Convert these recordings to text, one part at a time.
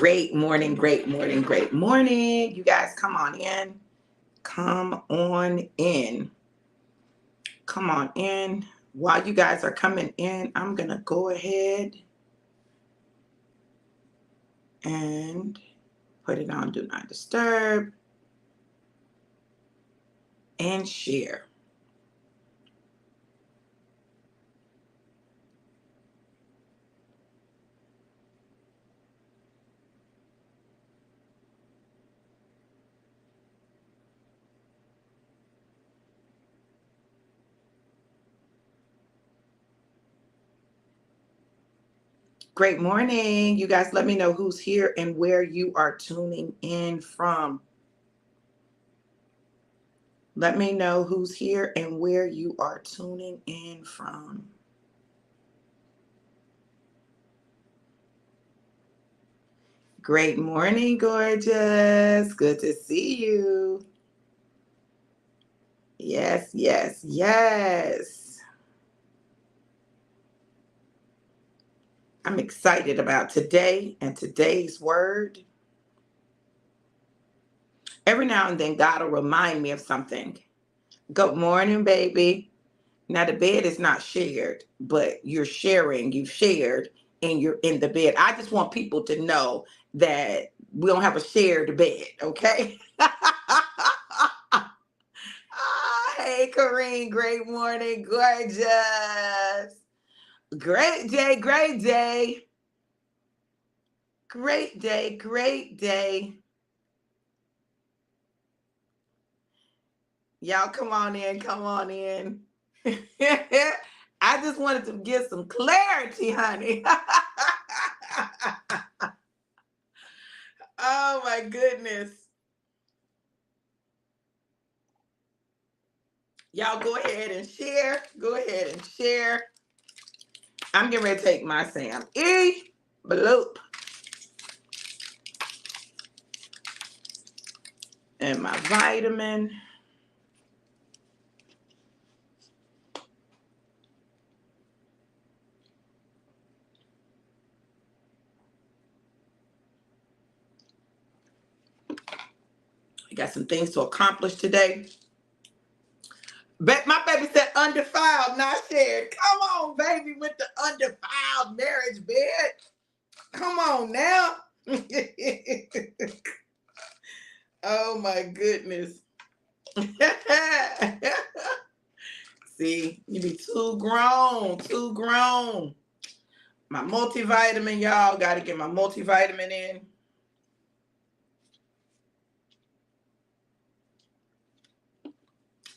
Great morning, great morning, great morning. You guys come on in. Come on in. Come on in. While you guys are coming in, I'm going to go ahead and put it on Do Not Disturb and share. Great morning. You guys let me know who's here and where you are tuning in from. Let me know who's here and where you are tuning in from. Great morning, gorgeous. Good to see you. Yes, yes, yes. I'm excited about today and today's word. Every now and then, God will remind me of something. Good morning, baby. Now, the bed is not shared, but you're sharing. You've shared, and you're in the bed. I just want people to know that we don't have a shared bed, okay? Hey, Corrine. Great morning, gorgeous. Great day, great day. Great day, great day. Y'all come on in, come on in. I just wanted to give some clarity, honey. Oh my goodness. Y'all go ahead and share. Go ahead and share. I'm getting ready to take my Sam E. Bloop. And my vitamin. I got some things to accomplish today. But my baby said undefiled, not shared. Come on, baby, with the undefiled marriage bed. Come on now. Oh my goodness. See, you be too grown, too grown. My multivitamin, y'all. Got to get my multivitamin in.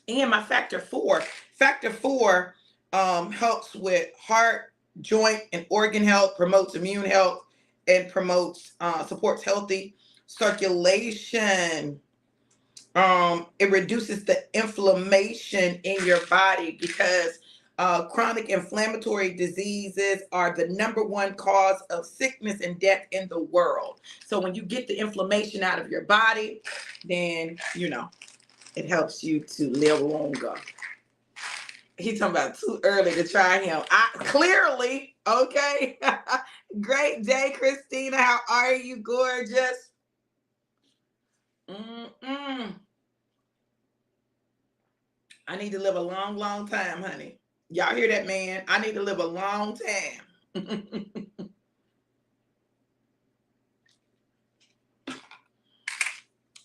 And my factor 4. Factor 4 helps with heart, joint, and organ health, promotes immune health, and supports healthy circulation. It reduces the inflammation in your body because chronic inflammatory diseases are the #1 cause of sickness and death in the world. So when you get the inflammation out of your body, then, it helps you to live longer. He's talking about too early to try him. Clearly, okay. Great day, Christina. How are you, gorgeous? I need to live a long, long time, honey. Y'all hear that, man? I need to live a long time.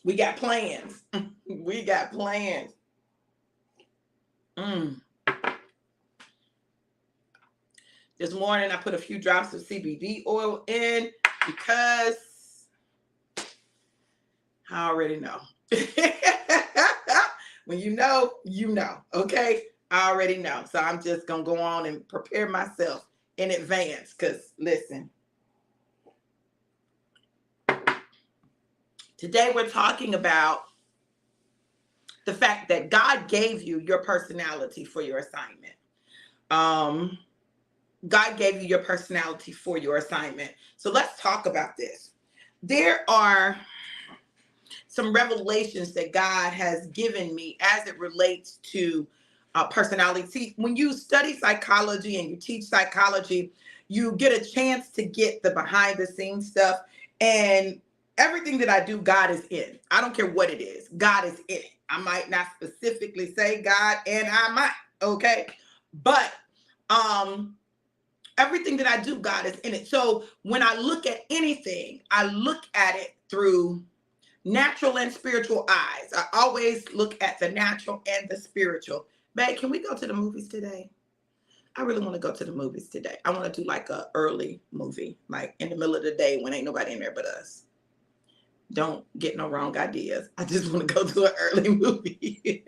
We got plans. We got plans. This morning, I put a few drops of CBD oil in because I already know. When you know, okay? I already know. So I'm just going to go on and prepare myself in advance because, listen, today we're talking about the fact that God gave you your personality for your assignment. God gave you your personality for your assignment. So let's talk about this. There are some revelations that God has given me as it relates to personality. See, when you study psychology and you teach psychology, you get a chance to get the behind the scenes stuff. And everything that I do, God is in. I don't care what it is. God is in it. I might not specifically say God, and I might, okay? But everything that I do, God is in it. So when I look at anything, I look at it through natural and spiritual eyes. I always look at the natural and the spiritual. Babe, can we go to the movies today? I really want to go to the movies today. I want to do like a early movie, like in the middle of the day when ain't nobody in there but us. Don't get no wrong ideas. I just want to go to an early movie.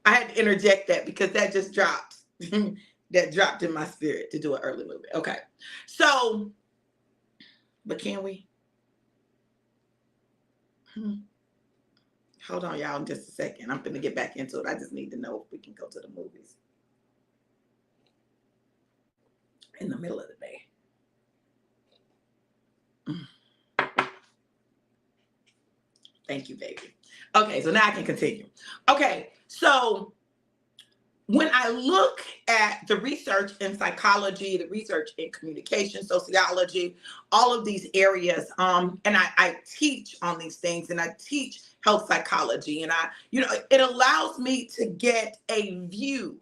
I had to interject that because that just dropped. That dropped in my spirit to do an early movie. Okay. So, but can we? Hold on, y'all, in just a second. I'm going to get back into it. I just need to know if we can go to the movies in the middle of the day. Thank you, baby. Okay, so now I can continue. Okay, so when I look at the research in psychology, the research in communication, sociology, all of these areas, and I teach on these things, and I teach health psychology, and it allows me to get a view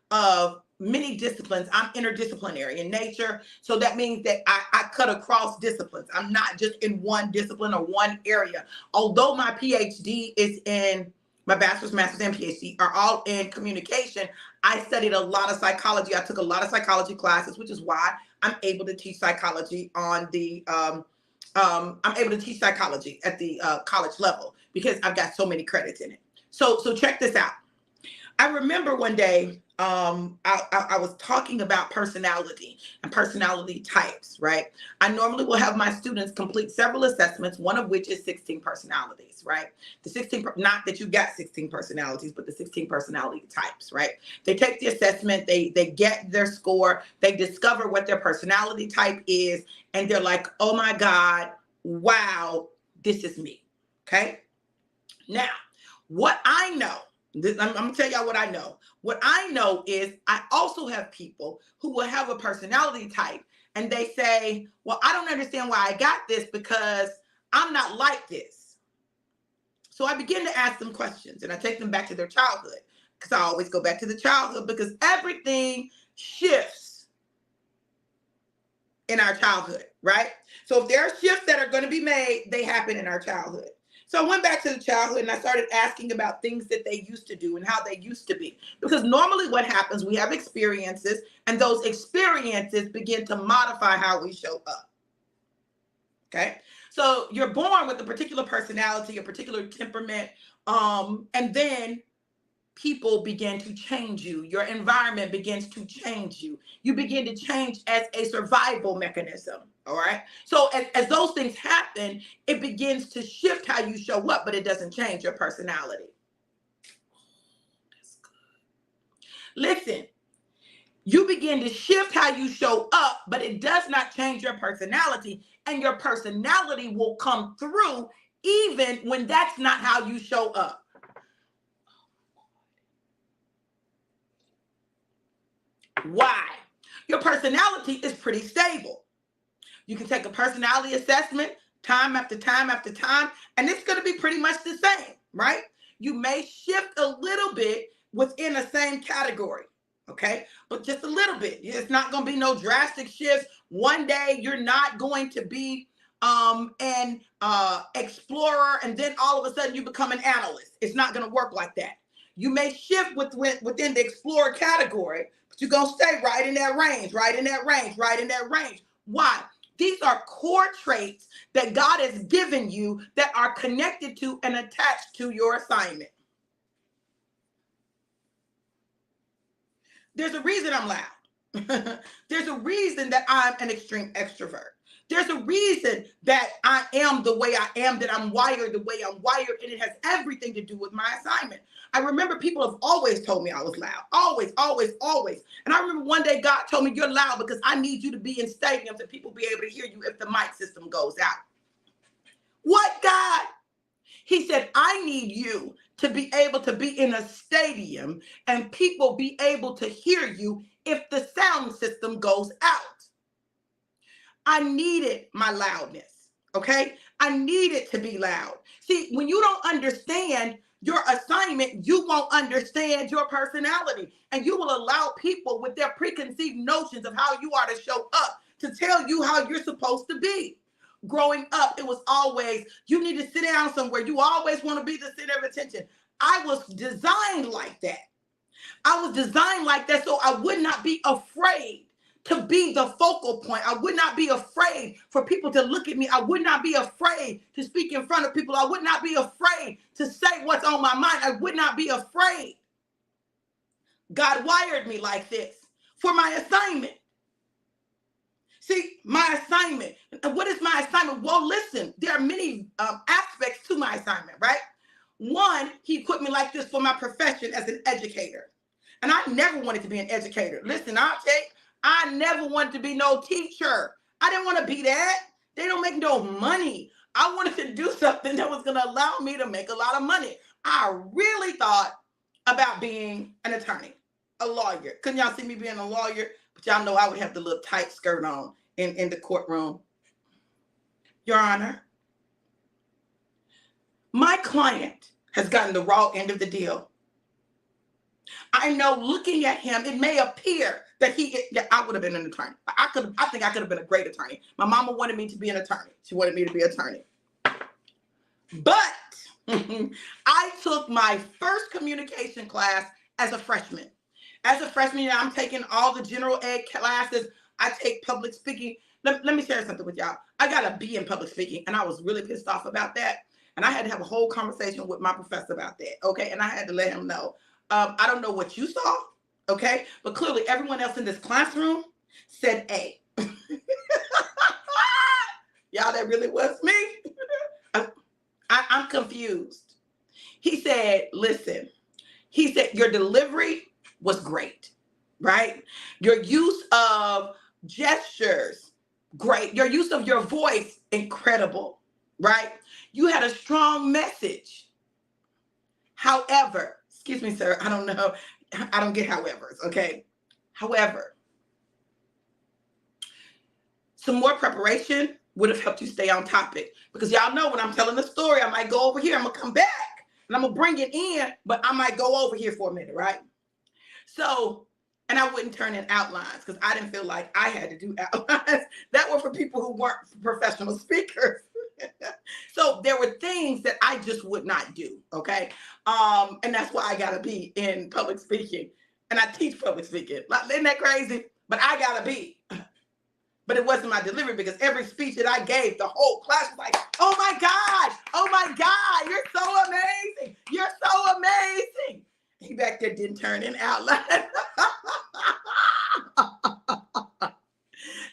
of many disciplines. I'm interdisciplinary in nature, so that means that I cut across disciplines. I'm not just in one discipline or one area. Although my PhD is in my bachelor's, master's, and PhD are all in communication, I studied a lot of psychology. I took a lot of psychology classes, which is why I'm able to teach psychology on the I'm able to teach psychology at the college level because I've got so many credits in it. So check this out. I remember one day I was talking about personality and personality types, right? I normally will have my students complete several assessments, one of which is 16 personalities, right? The 16, not that you got 16 personalities, but the 16 personality types, right? They take the assessment, they get their score, they discover what their personality type is, and they're like, oh my God, wow, this is me, okay? Now, what I know, I'm going to tell y'all what I know. What I know is I also have people who will have a personality type and they say, well, I don't understand why I got this because I'm not like this. So I begin to ask them questions and I take them back to their childhood because I always go back to the childhood because everything shifts in our childhood, right? So if there are shifts that are going to be made, they happen in our childhood. So I went back to the childhood and I started asking about things that they used to do and how they used to be. Because normally what happens, we have experiences and those experiences begin to modify how we show up. Okay. So you're born with a particular personality, a particular temperament, and then people begin to change you. Your environment begins to change you. You begin to change as a survival mechanism. All right. So as those things happen, it begins to shift how you show up, but it doesn't change your personality. That's good. Listen, you begin to shift how you show up, but it does not change your personality. And your personality will come through even when that's not how you show up. Why? Your personality is pretty stable. You can take a personality assessment time after time after time, and it's going to be pretty much the same, right? You may shift a little bit within the same category, okay? But just a little bit. It's not going to be no drastic shifts. One day you're not going to be an explorer, and then all of a sudden you become an analyst. It's not going to work like that. You may shift within the explorer category, but you're going to stay right in that range, right in that range, right in that range. Why? These are core traits that God has given you that are connected to and attached to your assignment. There's a reason I'm loud. There's a reason that I'm an extreme extrovert. There's a reason that I am the way I am, that I'm wired the way I'm wired, and it has everything to do with my assignment. I remember people have always told me I was loud. Always, always, always. And I remember one day God told me, you're loud because I need you to be in stadiums and people be able to hear you if the mic system goes out. What, God? He said, I need you to be able to be in a stadium and people be able to hear you if the sound system goes out. I needed my loudness. Okay? I needed to be loud. See, when you don't understand your assignment, you won't understand your personality. And you will allow people with their preconceived notions of how you are to show up to tell you how you're supposed to be. Growing up, it was always, you need to sit down somewhere. You always want to be the center of attention. I was designed like that. I was designed like that so I would not be afraid to be the focal point. I would not be afraid for people to look at me. I would not be afraid to speak in front of people. I would not be afraid to say what's on my mind. I would not be afraid. God wired me like this for my assignment. See, my assignment. What is my assignment? Well, listen, there are many aspects to my assignment, right? One, he equipped me like this for my profession as an educator. And I never wanted to be an educator. Listen, I'll tell you, I never wanted to be no teacher. I didn't want to be that. They don't make no money. I wanted to do something that was going to allow me to make a lot of money. I really thought about being an attorney, a lawyer. Couldn't y'all see me being a lawyer? But y'all know I would have the little tight skirt on in the courtroom. Your Honor, my client has gotten the raw end of the deal. I know looking at him, it may appear that I would have been an attorney. I think I could have been a great attorney. My mama wanted me to be an attorney. She wanted me to be an attorney. But I took my first communication class as a freshman. As a freshman, I'm taking all the general ed classes. I take public speaking. Let me share something with y'all. I got a B in public speaking, and I was really pissed off about that. And I had to have a whole conversation with my professor about that, okay? And I had to let him know. I don't know what you saw, okay? But clearly everyone else in this classroom said A. Y'all, that really was me. I'm confused. He said, listen, he said, your delivery was great, right? Your use of gestures, great. Your use of your voice, incredible, right? You had a strong message. However, excuse me, sir, I don't know. I don't get howevers, okay? However, some more preparation would have helped you stay on topic. Because y'all know when I'm telling the story, I might go over here, I'm going to come back, and I'm going to bring it in, but I might go over here for a minute, right? So, and I wouldn't turn in outlines because I didn't feel like I had to do outlines. That were for people who weren't professional speakers. So there were things that I just would not do, okay? And that's why I got to be in public speaking. And I teach public speaking. Isn't that crazy? But I got to be. But it wasn't my delivery because every speech that I gave, the whole class was like, oh my God, you're so amazing. You're so amazing. He back there didn't turn in outline.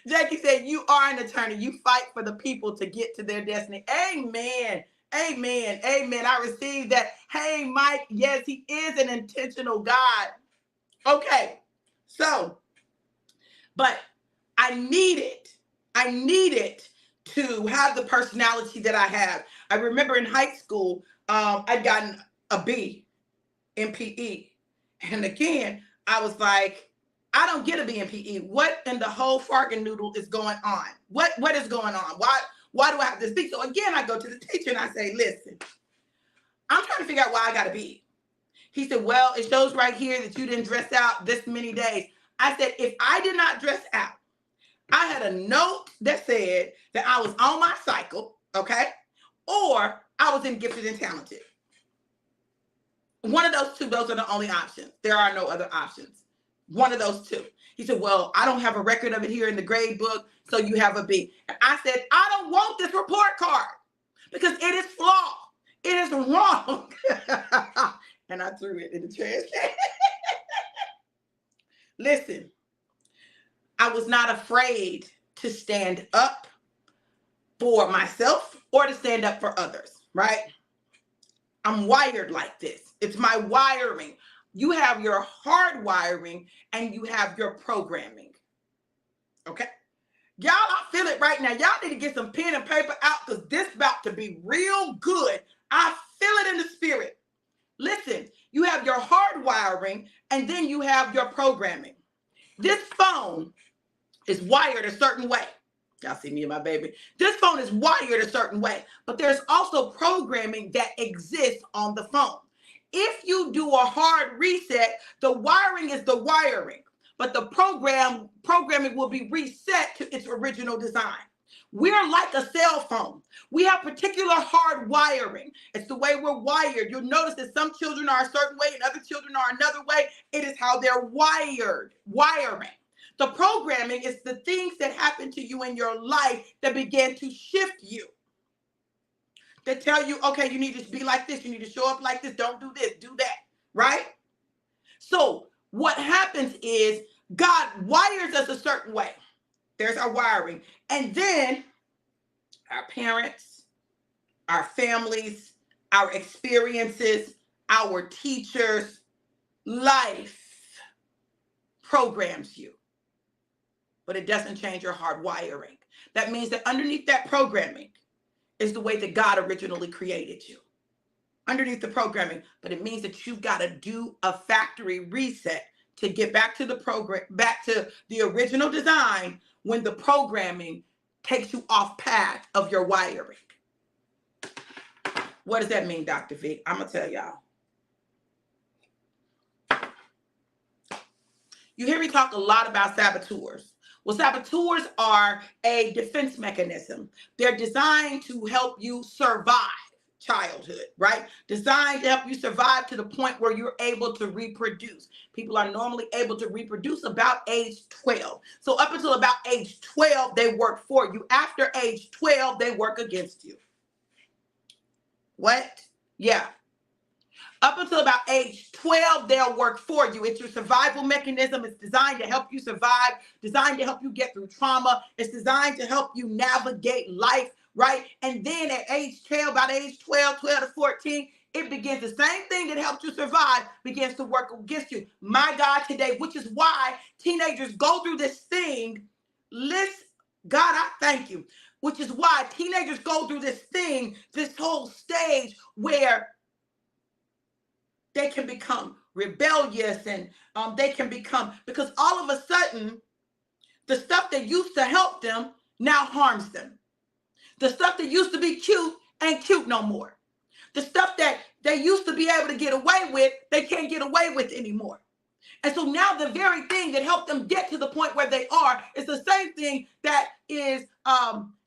Jackie said, you are an attorney. You fight for the people to get to their destiny. Amen. Amen. Amen. I received that. Hey, Mike. Yes, he is an intentional God. Okay. So, but I needed to have the personality that I have. I remember in high school, I'd gotten a B in PE. And again, I was like, I don't get a B in PE. What in the whole fargan noodle is going on? What is going on? Why do I have to speak? So again, I go to the teacher and I say, listen, I'm trying to figure out why I got a B. He said, well, it shows right here that you didn't dress out this many days. I said, if I did not dress out, I had a note that said that I was on my cycle, okay? Or I was in gifted and talented. One of those two, those are the only options. There are no other options. One of those two. He said, well, I don't have a record of it here in the grade book, so you have a B. And I said, I don't want this report card because it is flawed. It is wrong. And I threw it in the trash can. Listen, I was not afraid to stand up for myself or to stand up for others, right? I'm wired like this. It's my wiring. You have your hard wiring and you have your programming. Okay? Y'all, I feel it right now. Y'all need to get some pen and paper out because this is about to be real good. I feel it in the spirit. Listen, you have your hard wiring and then you have your programming. This phone is wired a certain way. Y'all see me and my baby. This phone is wired a certain way, but there's also programming that exists on the phone. If you do a hard reset, the wiring is the wiring, but the programming will be reset to its original design. We're like a cell phone. We have particular hard wiring. It's the way we're wired. You'll notice that some children are a certain way and other children are another way. It is how they're wiring. The programming is the things that happen to you in your life that begin to shift you. That tell you, okay, you need to be like this. You need to show up like this. Don't do this, do that, right? So what happens is God wires us a certain way. There's our wiring. And then our parents, our families, our experiences, our teachers, life programs you. But it doesn't change your hard wiring. That means that underneath that programming is the way that God originally created you. Underneath the programming. But it means that you've got to do a factory reset to get back to the program, back to the original design when the programming takes you off path of your wiring. What does that mean, Dr. V? I'm going to tell y'all. You hear me talk a lot about saboteurs. Well, saboteurs are a defense mechanism. They're designed to help you survive childhood, right? Designed to help you survive to the point where you're able to reproduce. People are normally able to reproduce about age 12. So up until about age 12, they work for you. After age 12, they work against you. What? Yeah. Up until about age 12, they'll work for you. It's your survival mechanism. It's designed to help you survive, designed to help you get through trauma. It's designed to help you navigate life, right? And then at age 12, about age 12 to 14, it begins the same thing that helped you survive begins to work against you. My God, today, which is why teenagers go through this thing. Listen, God, I thank you. Which is why teenagers go through this thing, this whole stage where they can become rebellious and they can become, because all of a sudden, the stuff that used to help them now harms them. The stuff that used to be cute ain't cute no more. The stuff that they used to be able to get away with, they can't get away with anymore. And so now the very thing that helped them get to the point where they are is the same thing that is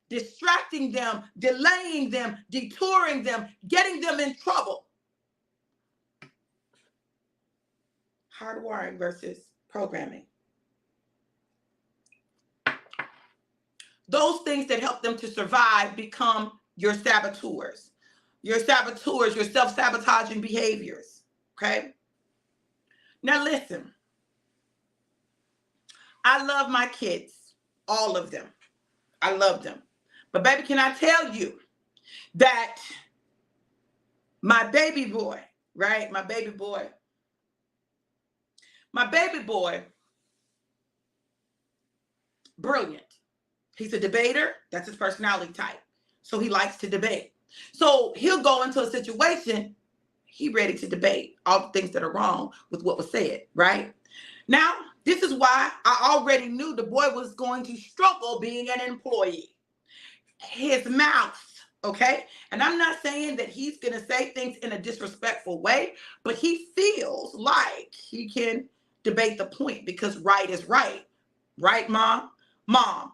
distracting them, delaying them, detouring them, getting them in trouble. Hardwiring versus programming. Those things that help them to survive become your saboteurs. Your saboteurs, your self-sabotaging behaviors. Okay? Now listen. I love my kids. All of them. I love them. But baby, can I tell you that my baby boy, right? My baby boy, brilliant. He's a debater. That's his personality type. So he likes to debate. So he'll go into a situation, he ready to debate all the things that are wrong with what was said, right? Now, this is why I already knew the boy was going to struggle being an employee. His mouth, okay? And I'm not saying that he's going to say things in a disrespectful way, but he feels like he can debate the point because right is right. Right, mom? Mom.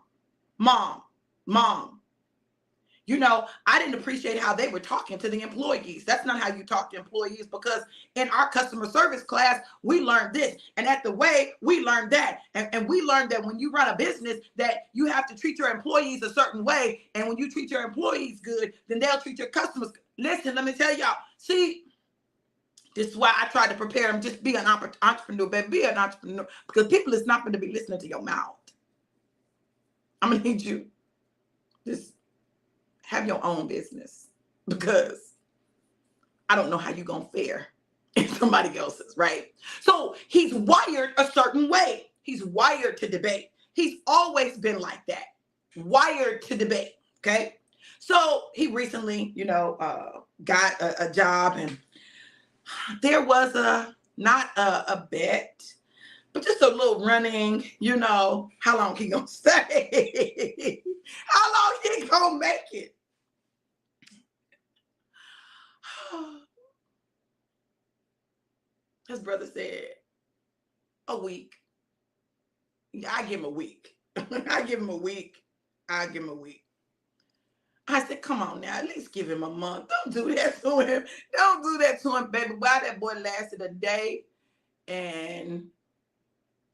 You know, I didn't appreciate how they were talking to the employees. That's not how you talk to employees, because in our customer service class, we learned this. And at the way, we learned that. And we learned that when you run a business, that you have to treat your employees a certain way. And when you treat your employees good, then they'll treat your customers good. Listen, let me tell y'all. See, this is why I try to prepare them. Just be an entrepreneur, baby. Be an entrepreneur. Because people is not going to be listening to your mouth. I'm going to need you. Just have your own business, because I don't know how you're going to fare in somebody else's, right? So he's wired a certain way. He's wired to debate. He's always been like that, wired to debate, okay? So he recently, got a job, and there was not a bet, but just a little running, how long he going to stay? give him a week. I give him a week. I give him a week. I said, come on now, at least give him a month. Don't do that to him. Don't do that to him, baby. Why that boy lasted a day and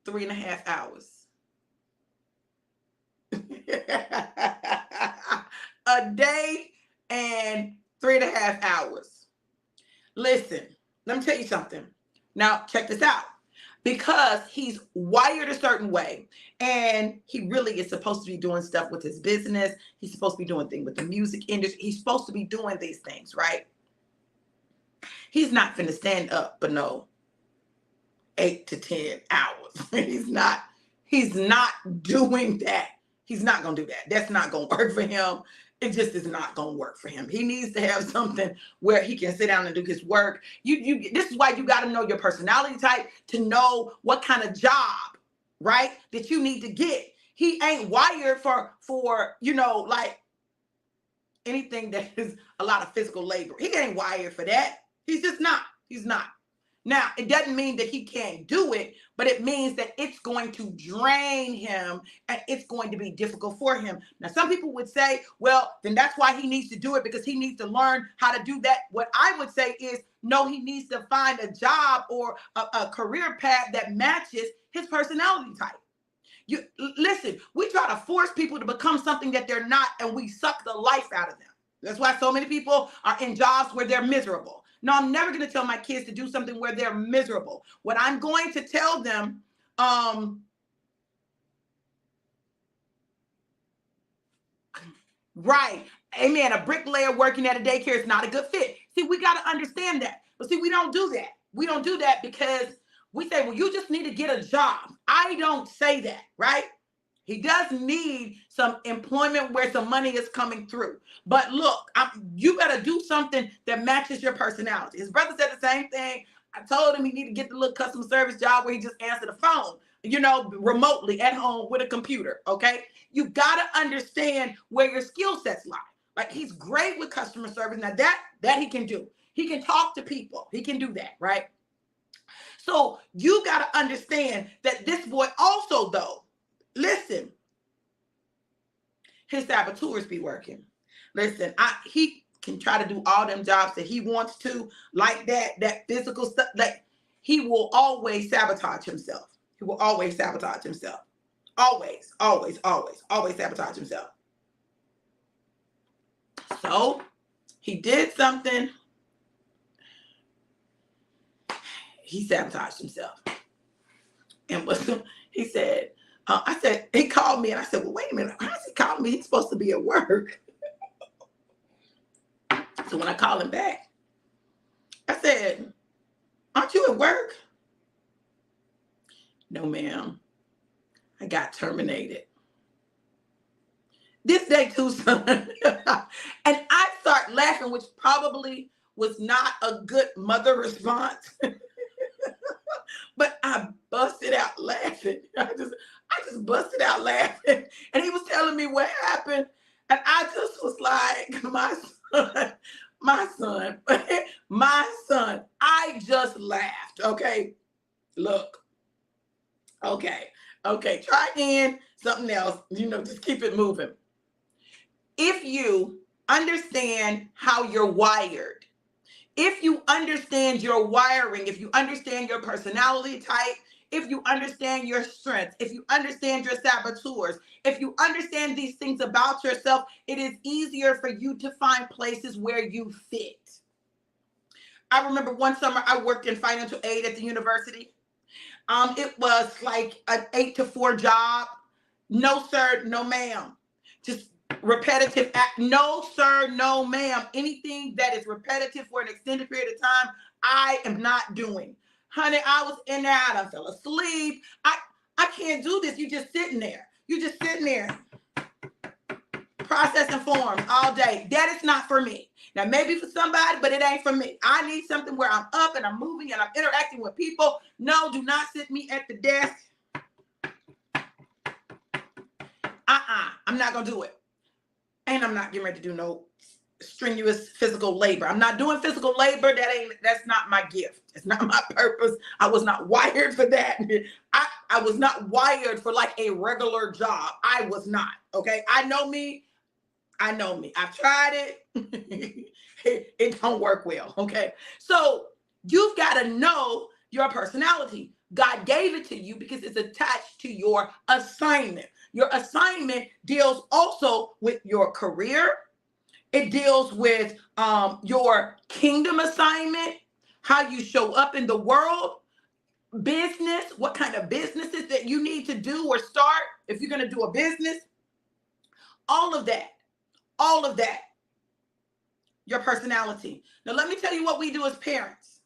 3.5 hours. A day and 3.5 hours. Listen, let me tell you something. Now, check this out. Because he's wired a certain way and he really is supposed to be doing stuff with his business. He's supposed to be doing things with the music industry. He's supposed to be doing these things, right? He's not finna stand up for no 8 to 10 hours. He's not doing that. He's not going to do that. That's not going to work for him. It just is not going to work for him. He needs to have something where he can sit down and do his work. This is why you got to know your personality type to know what kind of job, right, that you need to get. He ain't wired for like anything that is a lot of physical labor. He ain't wired for that. He's just not. He's not. Now, it doesn't mean that he can't do it, but it means that it's going to drain him and it's going to be difficult for him. Now, some people would say, well, then that's why he needs to do it because he needs to learn how to do that. What I would say is, no, he needs to find a job or a career path that matches his personality type. Listen, we try to force people to become something that they're not, and we suck the life out of them. That's why so many people are in jobs where they're miserable. No, I'm never going to tell my kids to do something where they're miserable. What I'm going to tell them, right, amen, a bricklayer working at a daycare is not a good fit. See, we got to understand that. But see, we don't do that. We don't do that because we say, well, you just need to get a job. I don't say that, right? He does need some employment where some money is coming through. But look, you got to do something that matches your personality. His brother said the same thing. I told him he need to get the little customer service job where he just answered the phone, remotely at home with a computer, okay? You got to understand where your skill sets lie. Like, he's great with customer service. Now, that he can do. He can talk to people. He can do that, right? So you got to understand that this boy also, though, listen, his saboteurs be working. Listen, he can try to do all them jobs that he wants to, like that physical stuff. Like, he will always sabotage himself. He will always sabotage himself. Always, always, always, always sabotage himself. So he did something. He sabotaged himself. And he said, he called me and I said, well, wait a minute. How's he calling me? He's supposed to be at work. So when I called him back, I said, aren't you at work? No, ma'am. I got terminated. This day too, son. And I start laughing, which probably was not a good mother response. But I busted out laughing. I just busted out laughing. And he was telling me what happened. And I just was like, my son, I just laughed. Okay. Look. Okay. Try again. Something else. Just keep it moving. If you understand how you're wired, if you understand your wiring, if you understand your personality type, if you understand your strengths, if you understand your saboteurs, if you understand these things about yourself, it is easier for you to find places where you fit. I remember one summer I worked in financial aid at the university. It was like an 8 to 4 job. No, sir, no, ma'am. Just repetitive act. No, sir, no, ma'am. Anything that is repetitive for an extended period of time, I am not doing. Honey, I was in there. I done fell asleep. I can't do this. You just sitting there. Processing forms all day. That is not for me. Now, maybe for somebody, but it ain't for me. I need something where I'm up and I'm moving and I'm interacting with people. No, do not sit me at the desk. I'm not going to do it. And I'm not getting ready to do no strenuous physical labor. I'm not doing physical labor. That's not my gift. It's not my purpose. I was not wired for that. I was not wired for like a regular job. I was not. Okay. I know me. I've tried it. It don't work well. Okay. So you've got to know your personality. God gave it to you because it's attached to your assignment. Your assignment deals also with your career. It deals with your kingdom assignment, how you show up in the world, business, what kind of businesses that you need to do or start if you're going to do a business. All of that, your personality. Now, let me tell you what we do as parents.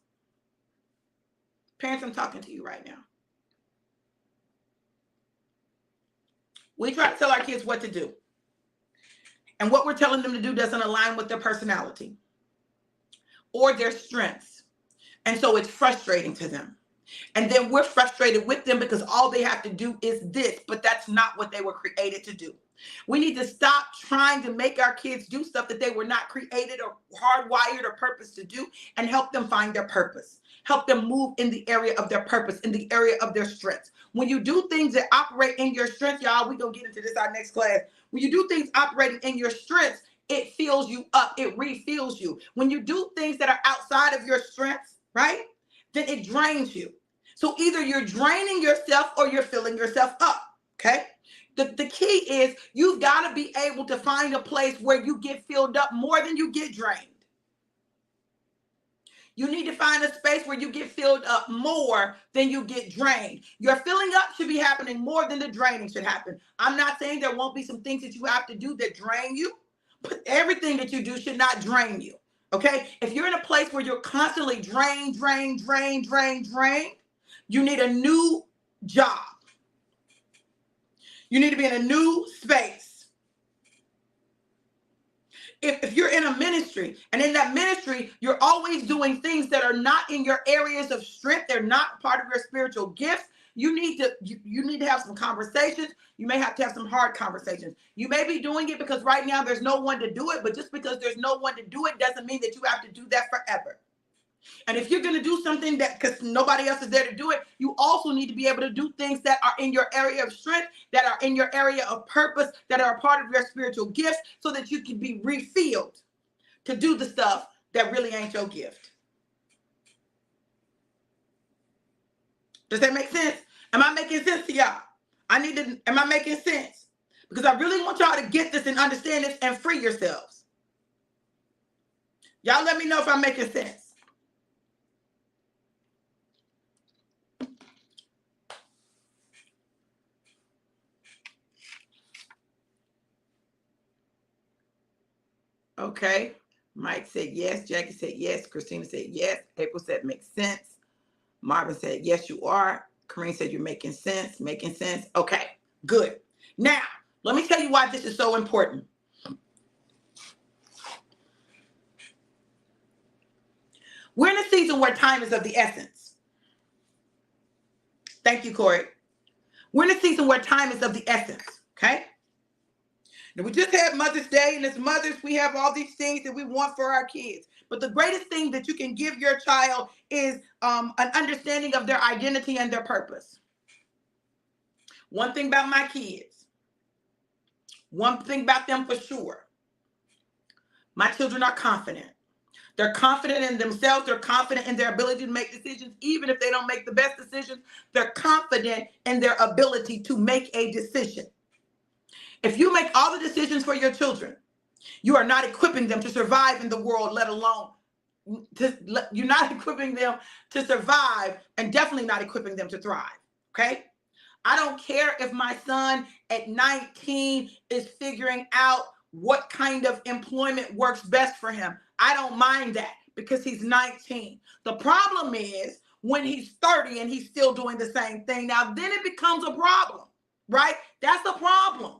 Parents, I'm talking to you right now. We try to tell our kids what to do. And what we're telling them to do doesn't align with their personality or their strengths. And so it's frustrating to them. And then we're frustrated with them because all they have to do is this, but that's not what they were created to do. We need to stop trying to make our kids do stuff that they were not created or hardwired or purposed to do, and help them find their purpose. Help them move in the area of their purpose, in the area of their strengths. When you do things that operate in your strengths, y'all, we're going to get into this our next class. When you do things operating in your strengths, it fills you up. It refills you. When you do things that are outside of your strengths, right, then it drains you. So either you're draining yourself or you're filling yourself up, okay? The key is you've got to be able to find a place where you get filled up more than you get drained. You need to find a space where you get filled up more than you get drained. Your filling up should be happening more than the draining should happen. I'm not saying there won't be some things that you have to do that drain you, but everything that you do should not drain you, okay? If you're in a place where you're constantly drained, you need a new job. You need to be in a new space. If you're in a ministry, and in that ministry, you're always doing things that are not in your areas of strength, they're not part of your spiritual gifts, you need to have some conversations. You may have to have some hard conversations. You may be doing it because right now there's no one to do it, but just because there's no one to do it doesn't mean that you have to do that forever. And if you're going to do something that, because nobody else is there to do it, you also need to be able to do things that are in your area of strength, that are in your area of purpose, that are a part of your spiritual gifts, so that you can be refilled to do the stuff that really ain't your gift. Does that make sense? Am I making sense to y'all? Am I making sense? Because I really want y'all to get this and understand this and free yourselves. Y'all let me know if I'm making sense. Okay. Mike said yes. Jackie said yes. Christina said yes. April said makes sense. Marvin said yes, you are. Kareem said you're making sense. Making sense. Okay, good. Now, let me tell you why this is so important. We're in a season where time is of the essence. Thank you, Corey. We're in a season where time is of the essence, okay? Now, we just had Mother's Day, and as mothers, we have all these things that we want for our kids. But the greatest thing that you can give your child is an understanding of their identity and their purpose. One thing about my kids, one thing about them for sure, my children are confident. They're confident in themselves. They're confident in their ability to make decisions. Even if they don't make the best decisions, they're confident in their ability to make a decision. If you make all the decisions for your children, you are not equipping them to survive in the world, let alone you're not equipping them to survive, and definitely not equipping them to thrive, okay? I don't care if my son at 19 is figuring out what kind of employment works best for him. I don't mind that because he's 19. The problem is when he's 30 and he's still doing the same thing. Now, then it becomes a problem, right? That's a problem.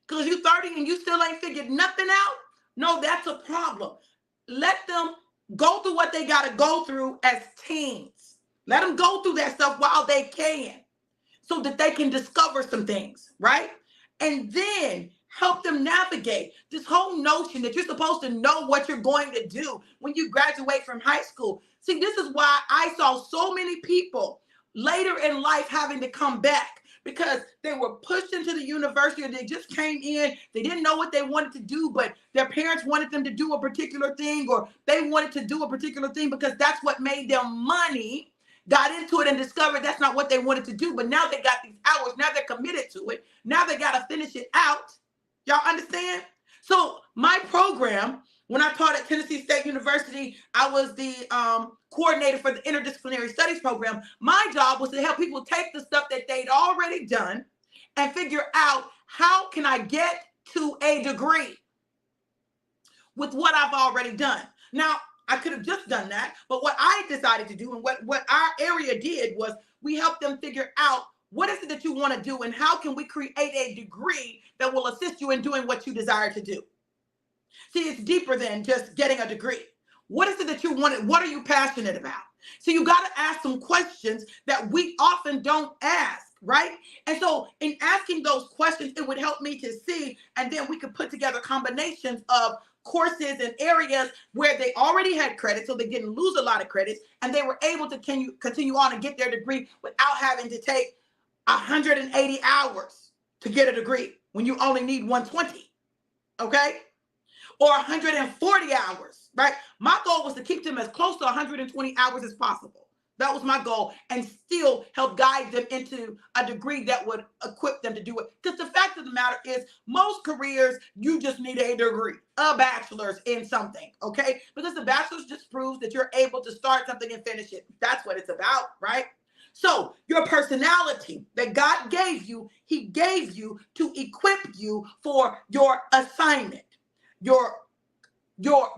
Because you're 30 and you still ain't figured nothing out? No, that's a problem. Let them go through what they got to go through as teens. Let them go through that stuff while they can, so that they can discover some things, right? And then help them navigate this whole notion that you're supposed to know what you're going to do when you graduate from high school. See, this is why I saw so many people later in life having to come back because they were pushed into the university, or they just came in. They didn't know what they wanted to do, but their parents wanted them to do a particular thing, or they wanted to do a particular thing because that's what made them money. Got into it and discovered that's not what they wanted to do. But now they got these hours. Now they're committed to it. Now they got to finish it out. Y'all understand? So my program, when I taught at Tennessee State University, I was the coordinator for the interdisciplinary studies program. My job was to help people take the stuff that they'd already done and figure out, how can I get to a degree with what I've already done? Now, I could have just done that, but what I decided to do, and what our area did, was we helped them figure out, what is it that you want to do, and how can we create a degree that will assist you in doing what you desire to do? See, it's deeper than just getting a degree. What is it that you want? What are you passionate about? So you got to ask some questions that we often don't ask, right? And so in asking those questions, it would help me to see, and then we could put together combinations of courses and areas where they already had credit, so they didn't lose a lot of credits, and they were able to continue on and get their degree without having to take 180 hours to get a degree when you only need 120, okay? Or 140 hours, right? My goal was to keep them as close to 120 hours as possible. That was my goal, and still help guide them into a degree that would equip them to do it. Because the fact of the matter is, most careers, you just need a degree, a bachelor's in something, okay? Because the bachelor's just proves that you're able to start something and finish it. That's what it's about, right? So your personality that God gave you, he gave you to equip you for your assignment, your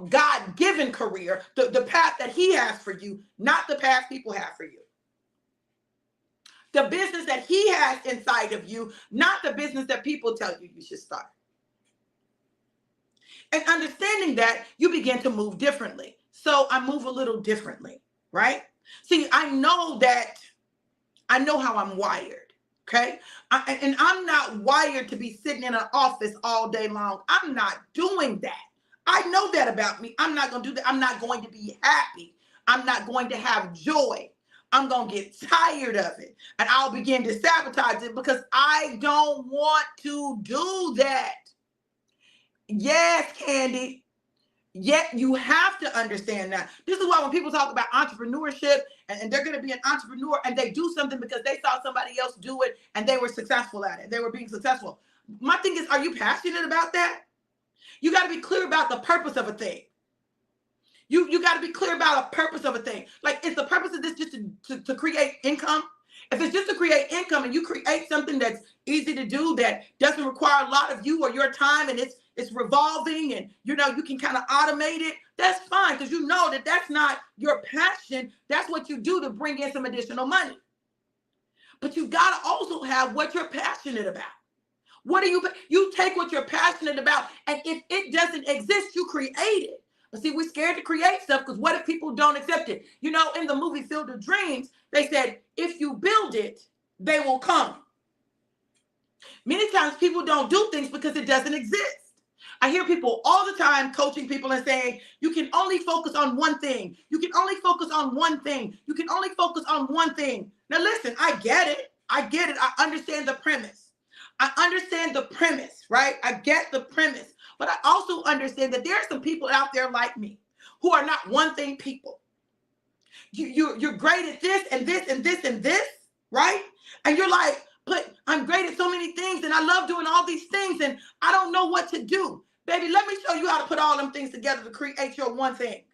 God-given career, the path that he has for you, not the path people have for you. The business that he has inside of you, not the business that people tell you you should start. And understanding that, you begin to move differently. So I move a little differently, right? See, I know how I'm wired, okay? And I'm not wired to be sitting in an office all day long. I'm not doing that. I know that about me. I'm not going to do that. I'm not going to be happy. I'm not going to have joy. I'm going to get tired of it. And I'll begin to sabotage it because I don't want to do that. Yes, Candy. Yet you have to understand that. This is why when people talk about entrepreneurship and they're going to be an entrepreneur and they do something because they saw somebody else do it and they were successful at it. They were being successful. My thing is, are you passionate about that? You got to be clear about the purpose of a thing. You got to be clear about a purpose of a thing. Like, is the purpose of this just to create income? If it's just to create income and you create something that's easy to do, that doesn't require a lot of you or your time, and it's revolving, and you can kind of automate it, that's fine, because you know that that's not your passion. That's what you do to bring in some additional money. But you got to also have what you're passionate about. What are you take what you're passionate about, and if it doesn't exist, you create it. But see, we're scared to create stuff because what if people don't accept it? In the movie Field of Dreams, they said, if you build it, they will come. Many times people don't do things because it doesn't exist. I hear people all the time coaching people and saying, you can only focus on one thing. You can only focus on one thing. You can only focus on one thing. Now listen, I get it. I understand the premise. Right? I get the premise. But I also understand that there are some people out there like me who are not one thing people. You're great at this and this and this and this, right? And you're like, but I'm great at so many things and I love doing all these things and I don't know what to do. Baby, let me show you how to put all them things together to create your one thing.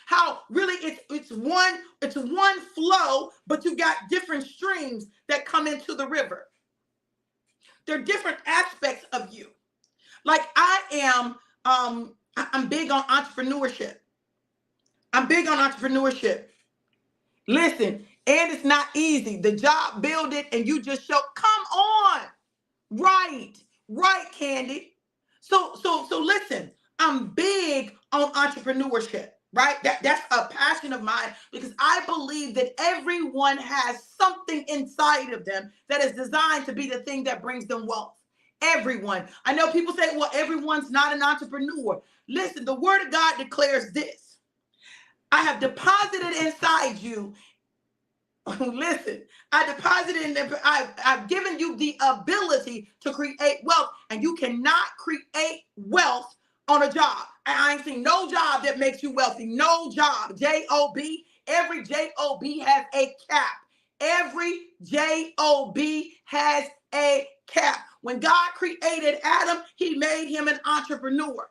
How really it's one flow, but you got different streams that come into the river. There are different aspects of you. Like I'm big on entrepreneurship. Listen, and it's not easy. The job, build it, and you just show. Come on. Right, Candy. So listen, I'm big on entrepreneurship, right? That's a passion of mine because I believe that everyone has something inside of them that is designed to be the thing that brings them wealth. Everyone. I know people say, well, everyone's not an entrepreneur. Listen, the word of God declares this. I have deposited inside you Listen, I deposited in the, I've given you the ability to create wealth, and you cannot create wealth on a job. And I ain't seen no job that makes you wealthy. No job. J-O-B. Every J-O-B has a cap. Every J-O-B has a cap. When God created Adam, he made him an entrepreneur.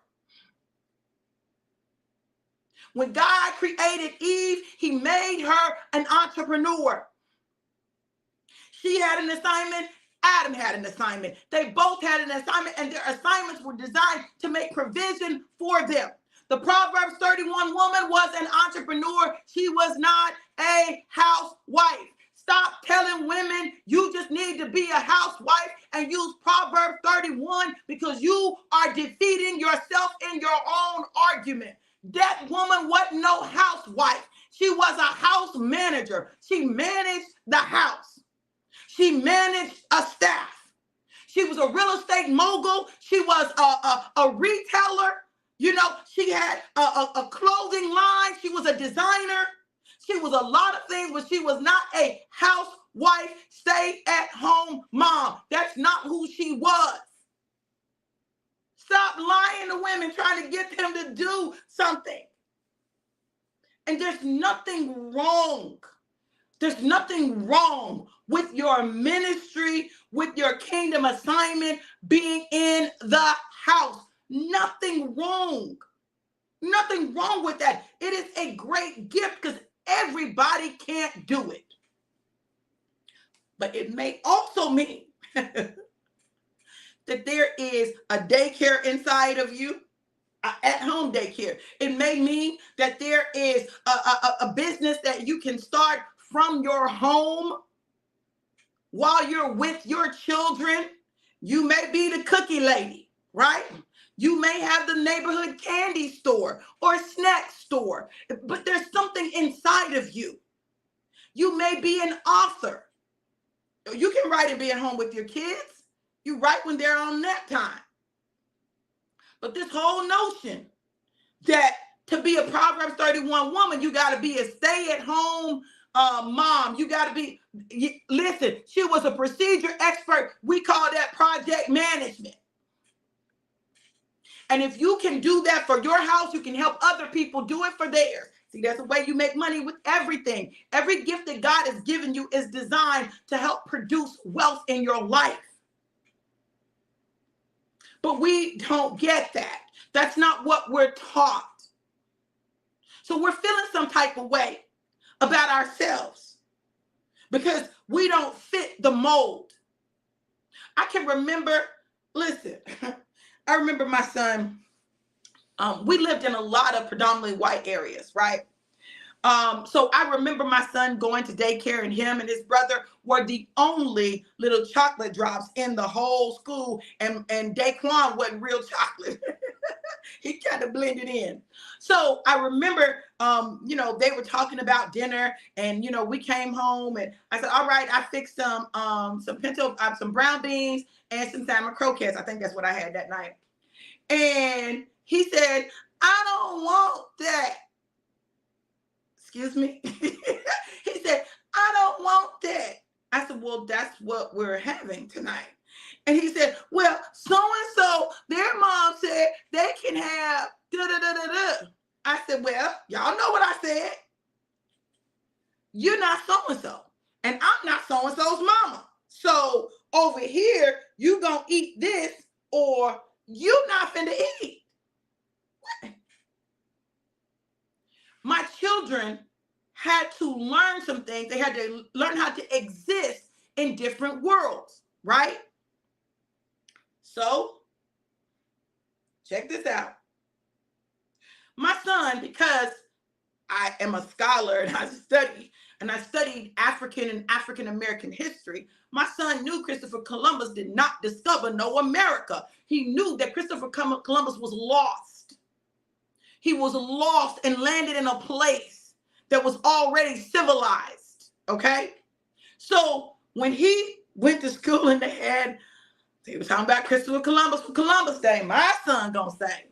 When God created Eve, he made her an entrepreneur. She had an assignment. Adam had an assignment. They both had an assignment, and their assignments were designed to make provision for them. The Proverbs 31 woman was an entrepreneur. She was not a housewife. Stop telling women you just need to be a housewife and use Proverbs 31 because you are defeating yourself in your own argument. That woman wasn't no housewife. She was a house manager. She managed the house. She managed a staff. She was a real estate mogul. She was a retailer. You know, she had a clothing line. She was a designer. She was a lot of things, but she was not a housewife, stay-at-home mom. That's not who she was. Stop lying to women, trying to get them to do something. And there's nothing wrong. There's nothing wrong with your ministry, with your kingdom assignment being in the house. Nothing wrong. Nothing wrong with that. It is a great gift because everybody can't do it. But it may also mean that there is a daycare inside of you, at-home daycare. It may mean that there is a business that you can start from your home while you're with your children. You may be the cookie lady, right? You may have the neighborhood candy store or snack store, but there's something inside of you. You may be an author. You can write and be at home with your kids. You write when they're on nap time. But this whole notion that to be a Proverbs 31 woman, you got to be a stay-at-home mom. You got to be, listen, she was a procedure expert. We call that project management. And if you can do that for your house, you can help other people do it for theirs. See, that's the way you make money with everything. Every gift that God has given you is designed to help produce wealth in your life. But we don't get that. That's not what we're taught. So we're feeling some type of way about ourselves because we don't fit the mold. I can remember, listen, I remember my son, we lived in a lot of predominantly white areas, right? So I remember my son going to daycare, and him and his brother were the only little chocolate drops in the whole school, and Daquan wasn't real chocolate. He kind of blended in. So I remember, they were talking about dinner, and, we came home, and I said, all right, I fixed some brown beans and some salmon croquettes. I think that's what I had that night. And he said, I don't want that. Excuse me? He said, I don't want that. I said, well, that's what we're having tonight. And he said, well, so-and-so, their mom said they can have da-da-da-da-da. I said, well, y'all know what I said. You're not so-and-so, and I'm not so-and-so's mama. So over here, you gonna eat this, or you not finna eat. My children had to learn some things. They had to learn how to exist in different worlds, right? So, check this out. My son, because I am a scholar and I studied African and African American history, my son knew Christopher Columbus did not discover no America. He knew that Christopher Columbus was lost. He was lost and landed in a place that was already civilized, okay? So when he went to school and they were talking about Christopher Columbus for Columbus Day, my son gonna say.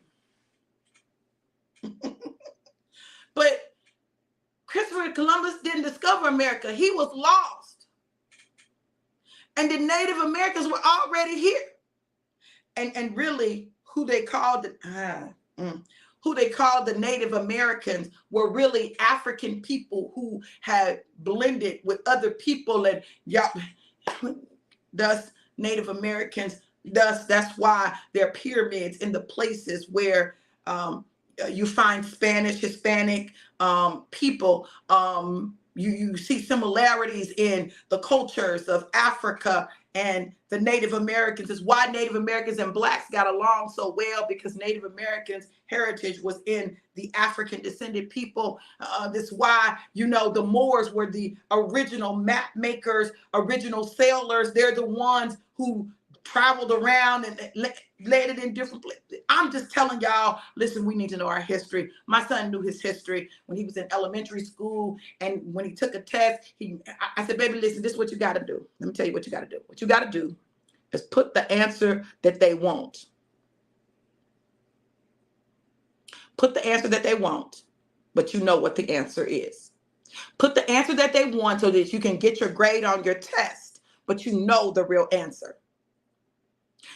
But Christopher Columbus didn't discover America. He was lost. And the Native Americans were already here. And really who they called the Native Americans were really African people who had blended with other people, and thus Native Americans, that's why there are pyramids in the places where you find Spanish, Hispanic people. You see similarities in the cultures of Africa and the Native Americans. Is why Native Americans and blacks got along so well, because Native Americans' heritage was in the African descended people. This is why, the Moors were the original map makers, original sailors. They're the ones who traveled around and led it in different places. I'm just telling y'all, listen, we need to know our history. My son knew his history when he was in elementary school, and when he took a test, I said, baby, listen, this is what you got to do. Let me tell you what you got to do. What you got to do is put the answer that they want. Put the answer that they want, but you know what the answer is. Put the answer that they want so that you can get your grade on your test, but you know the real answer.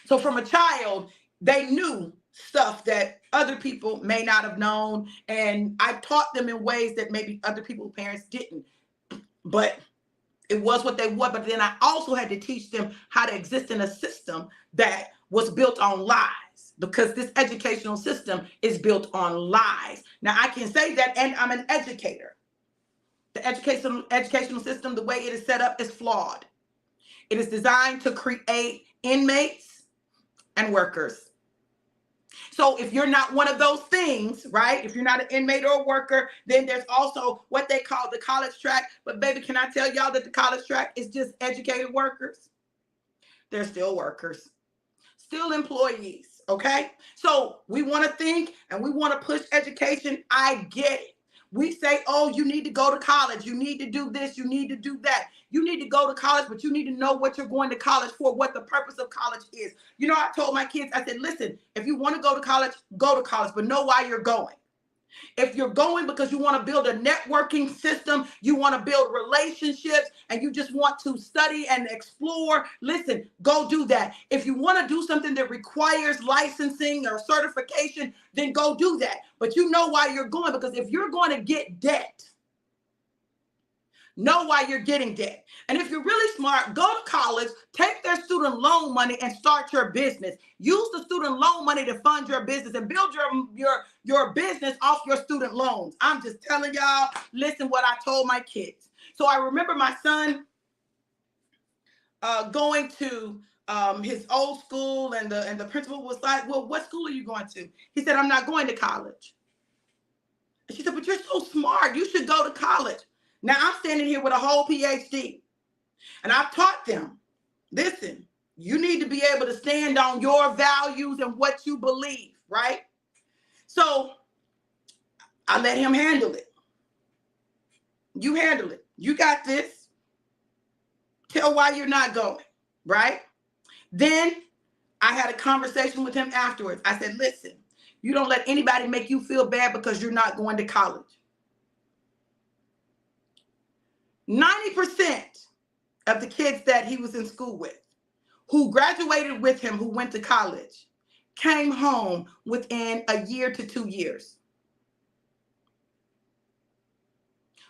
So from a child, they knew stuff that other people may not have known. And I taught them in ways that maybe other people's parents didn't. But it was what they were. But then I also had to teach them how to exist in a system that was built on lies, because this educational system is built on lies. Now, I can say that, and I'm an educator. The educational system, the way it is set up, is flawed. It is designed to create inmates and workers. So if you're not one of those things, right? If you're not an inmate or a worker, then there's also what they call the college track. But baby, can I tell y'all that the college track is just educated workers? They're still workers, still employees, okay? So we want to think and we want to push education. I get it. We say, oh, you need to go to college. You need to do this. You need to do that. You need to go to college, but you need to know what you're going to college for, what the purpose of college is. I told my kids, I said, listen, if you want to go to college, but know why you're going. If you're going because you want to build a networking system, you want to build relationships, and you just want to study and explore, listen, go do that. If you want to do something that requires licensing or certification, then go do that. But you know why you're going, because if you're going to get debt, know why you're getting debt. And if you're really smart, go to college, take their student loan money and start your business. Use the student loan money to fund your business and build your business off your student loans. I'm just telling y'all, listen what I told my kids. So I remember my son going to his old school, and the principal was like, well, what school are you going to? He said, I'm not going to college. And she said, but you're so smart. You should go to college. Now I'm standing here with a whole PhD, and I've taught them, listen, you need to be able to stand on your values and what you believe, right? So I let him handle it. You handle it. You got this. Tell why you're not going, right? Then I had a conversation with him afterwards. I said, listen, you don't let anybody make you feel bad because you're not going to college. 90% of the kids that he was in school with, who graduated with him, who went to college, came home within a year to 2 years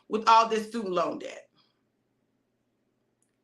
with all this student loan debt.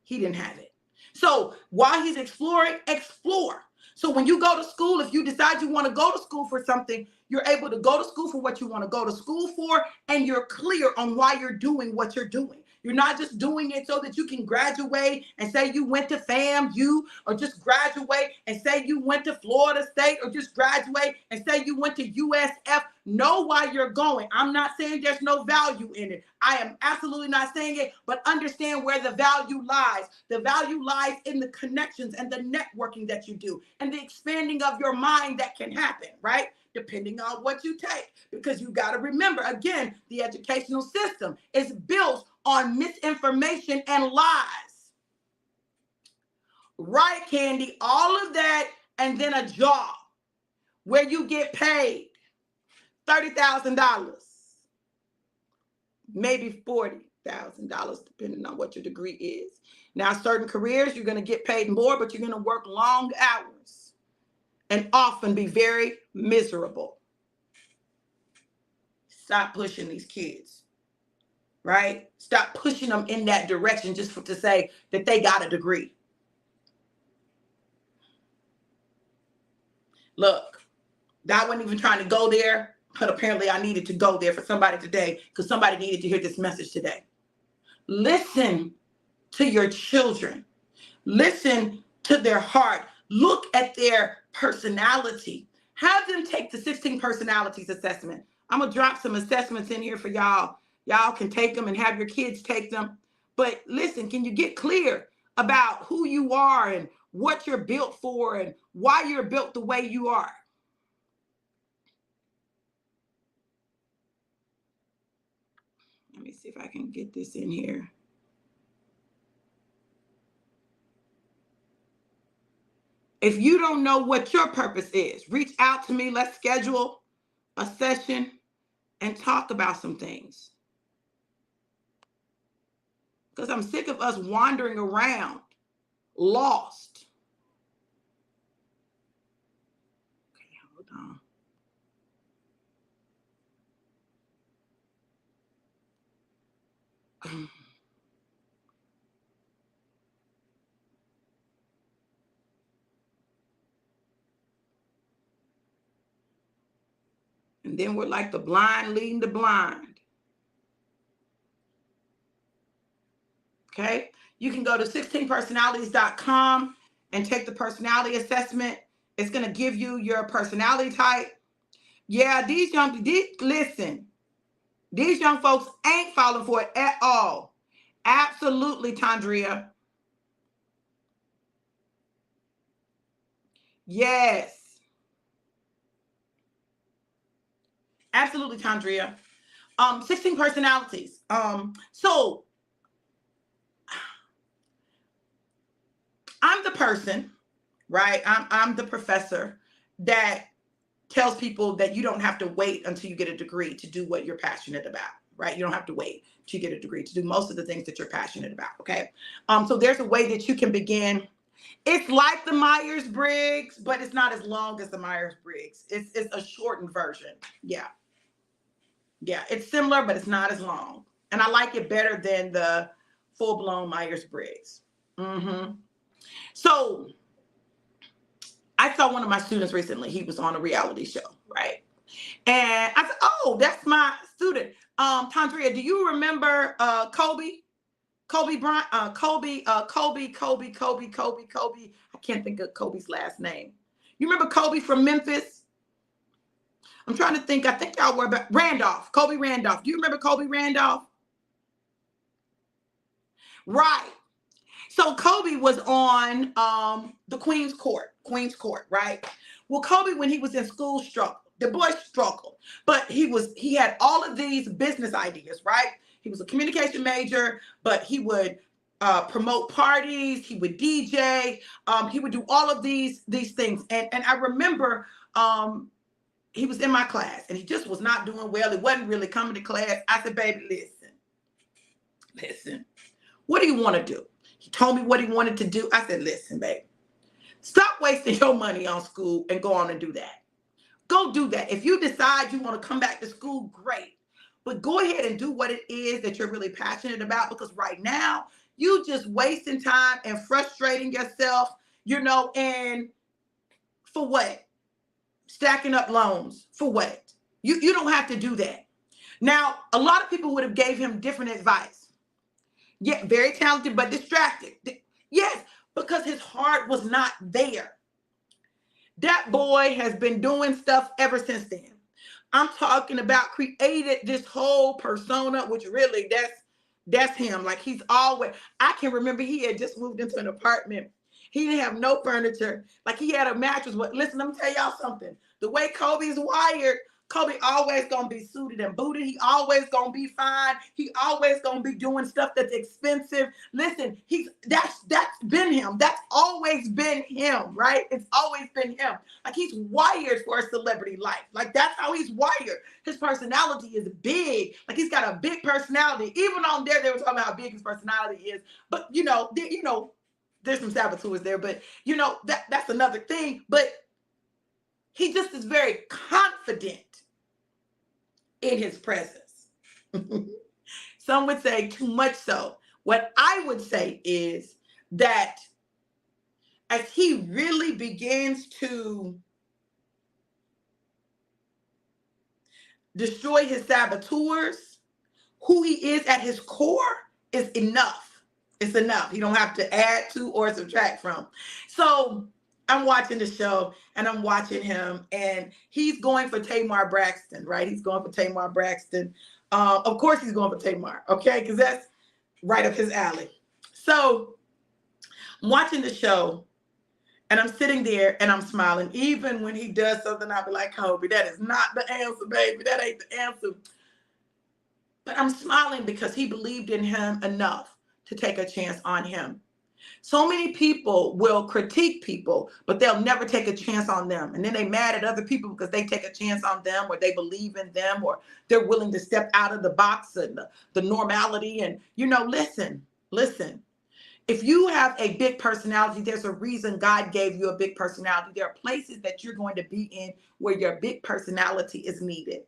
He didn't have it. So while he's exploring, explore. So when you go to school, if you decide you want to go to school for something, you're able to go to school for what you want to go to school for, and you're clear on why you're doing what you're doing. You're not just doing it so that you can graduate and say you went to FAMU, or just graduate and say you went to Florida State, or just graduate and say you went to USF. Know why you're going. I'm not saying there's no value in it. I am absolutely not saying it, but understand where the value lies. The value lies in the connections and the networking that you do, and the expanding of your mind that can happen, right? Depending on what you take. Because you got to remember, again, the educational system is built on misinformation and lies. Right, Candy? All of that, and then a job where you get paid $30,000. maybe $40,000, depending on what your degree is. Now, certain careers, you're going to get paid more, but you're going to work long hours and often be very miserable. Stop pushing these kids, right? Stop pushing them in that direction just to say that they got a degree. Look, I wasn't even trying to go there, but apparently I needed to go there for somebody today because somebody needed to hear this message today. Listen to your children. Listen to their heart. Look at their personality. Have them take the 16 personalities assessment. I'm going to drop some assessments in here for y'all. Y'all can take them and have your kids take them. But listen, can you get clear about who you are and what you're built for and why you're built the way you are? Let me see if I can get this in here. If you don't know what your purpose is, reach out to me. Let's schedule a session and talk about some things. Because I'm sick of us wandering around lost. Okay, hold on. And then we're like the blind leading the blind. Okay? You can go to 16personalities.com and take the personality assessment. It's going to give you your personality type. Yeah, listen, these young folks ain't falling for it at all. Absolutely, Tandria. Yes. Absolutely, Tandria. 16 personalities. So I'm the person, right? I'm the professor that tells people that you don't have to wait until you get a degree to do what you're passionate about, right? You don't have to wait to get a degree to do most of the things that you're passionate about, okay? So there's a way that you can begin. It's like the Myers-Briggs, but it's not as long as the Myers-Briggs. It's a shortened version. Yeah. Yeah, it's similar, but it's not as long. And I like it better than the full-blown Myers-Briggs. So I saw one of my students recently. He was on a reality show, right? And I said, oh, that's my student. Tandria, do you remember Kobe? Kobe Bryant, Kobe. I can't think of Kobe's last name. You remember Kobe from Memphis? I'm trying to think. I think y'all were about Randolph. Kobe Randolph. Do you remember Kobe Randolph? Right. So Kobe was on the Queen's Court, right? Well, Kobe, when he was in school, struggled. The boy struggled, but he had all of these business ideas, right? He was a communication major, but he would promote parties, he would DJ, he would do all of these things. And I remember he was in my class and he just was not doing well. He wasn't really coming to class. I said, baby, listen, what do you want to do? He told me what he wanted to do. I said, listen, babe, stop wasting your money on school and go on and do that. Go do that. If you decide you want to come back to school, great. But go ahead and do what it is that you're really passionate about, because right now, you just wasting time and frustrating yourself, and for what? Stacking up loans. For what? You don't have to do that. Now, a lot of people would have gave him different advice. Yeah, very talented, but distracted. Yes, because his heart was not there. That boy has been doing stuff ever since then. I'm talking about created this whole persona, which really that's him. Like he's always, I can remember he had just moved into an apartment. He didn't have no furniture. Like he had a mattress. But listen, let me tell y'all something. The way Kobe's wired, Kobe always gonna be suited and booted. He always gonna be fine. He always gonna be doing stuff that's expensive. Listen, that's been him. That's always been him, right? It's always been him. Like, he's wired for a celebrity life. Like, that's how he's wired. His personality is big. Like, he's got a big personality. Even on there, they were talking about how big his personality is. But there's some saboteurs there. But that's another thing. But he just is very confident in his presence. Some would say too much so. What I would say is that as he really begins to destroy his saboteurs, who he is at his core is enough. It's enough. You don't have to add to or subtract from. So I'm watching the show and I'm watching him, and he's going for Tamar Braxton, right? He's going for Tamar Braxton. Of course he's going for Tamar, okay? Because that's right up his alley. So I'm watching the show and I'm sitting there and I'm smiling. Even when he does something, I'll be like, Kobe, that is not the answer, baby. That ain't the answer. But I'm smiling because he believed in him enough to take a chance on him. So many people will critique people, but they'll never take a chance on them. And then they mad at other people because they take a chance on them, or they believe in them, or they're willing to step out of the box and the normality. And, listen. If you have a big personality, there's a reason God gave you a big personality. There are places that you're going to be in where your big personality is needed.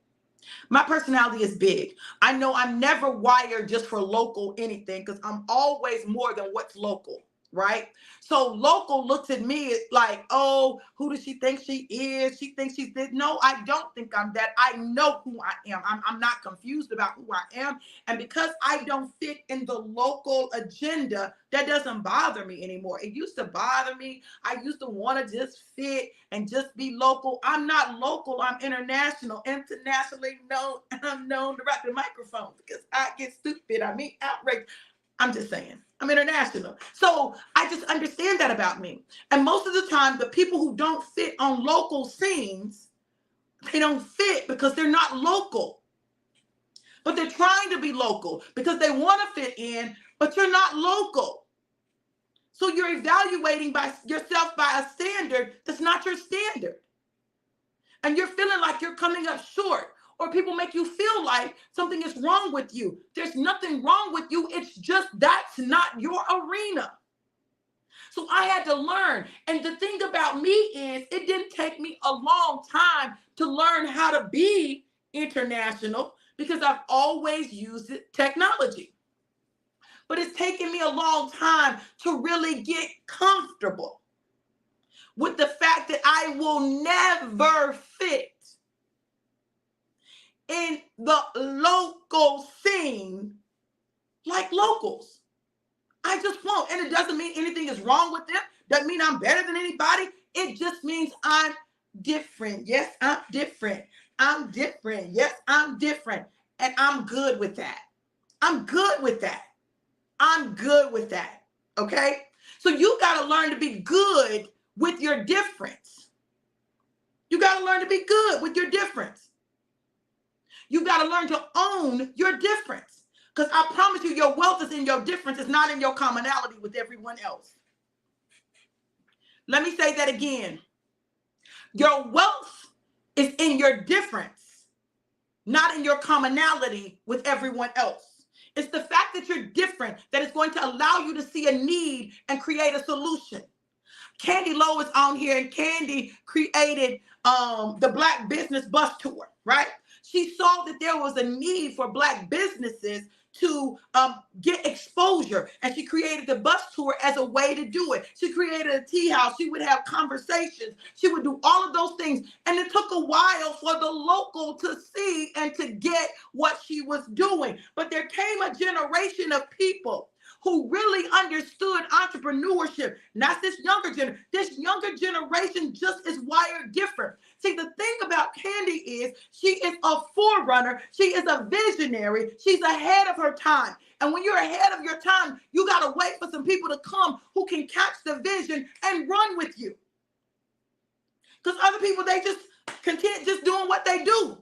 My personality is big. I know I'm never wired just for local anything, because I'm always more than what's local, right? So local looks at me like, oh, who does she think she is? She thinks she's this. No, I don't think I'm that. I know who I am. I'm not confused about who I am. And because I don't fit in the local agenda, that doesn't bother me anymore. It used to bother me. I used to want to just fit and just be local. I'm not local. I'm international, internationally known. I'm known to rock the microphone because I get stupid. I mean, outraged. I'm just saying, I'm international. So I just understand that about me. And most of the time, the people who don't fit on local scenes, they don't fit because they're not local. But they're trying to be local because they want to fit in, but you're not local. So you're evaluating yourself by a standard that's not your standard. And you're feeling like you're coming up short, or people make you feel like something is wrong with you. There's nothing wrong with you. It's just that's not your arena. So I had to learn. And the thing about me is it didn't take me a long time to learn how to be international because I've always used technology. But it's taken me a long time to really get comfortable with the fact that I will never fit in the local scene like locals. I just won't. And it doesn't mean anything is wrong with them. Doesn't mean I'm better than anybody. It just means I'm different. Yes, I'm different. I'm different. Yes, I'm different. And I'm good with that. I'm good with that. I'm good with that. Okay? So you got to learn to be good with your difference. You got to learn to be good with your difference. You got to learn to own your difference. Because I promise you, your wealth is in your difference. It's not in your commonality with everyone else. Let me say that again. Your wealth is in your difference, not in your commonality with everyone else. It's the fact that you're different that is going to allow you to see a need and create a solution. Candy Lowe is on here, and Candy created the Black Business Bus Tour, right? She saw that there was a need for Black businesses to get exposure, and she created the bus tour as a way to do it. She created a tea house. She would have conversations. She would do all of those things, and it took a while for the local to see and to get what she was doing. But there came a generation of people who really understood entrepreneurship. Not this younger generation. This younger generation just is wired different. See, the thing about Candy is she is a forerunner. She is a visionary. She's ahead of her time. And when you're ahead of your time, you got to wait for some people to come who can catch the vision and run with you. Because other people, they just content just doing what they do.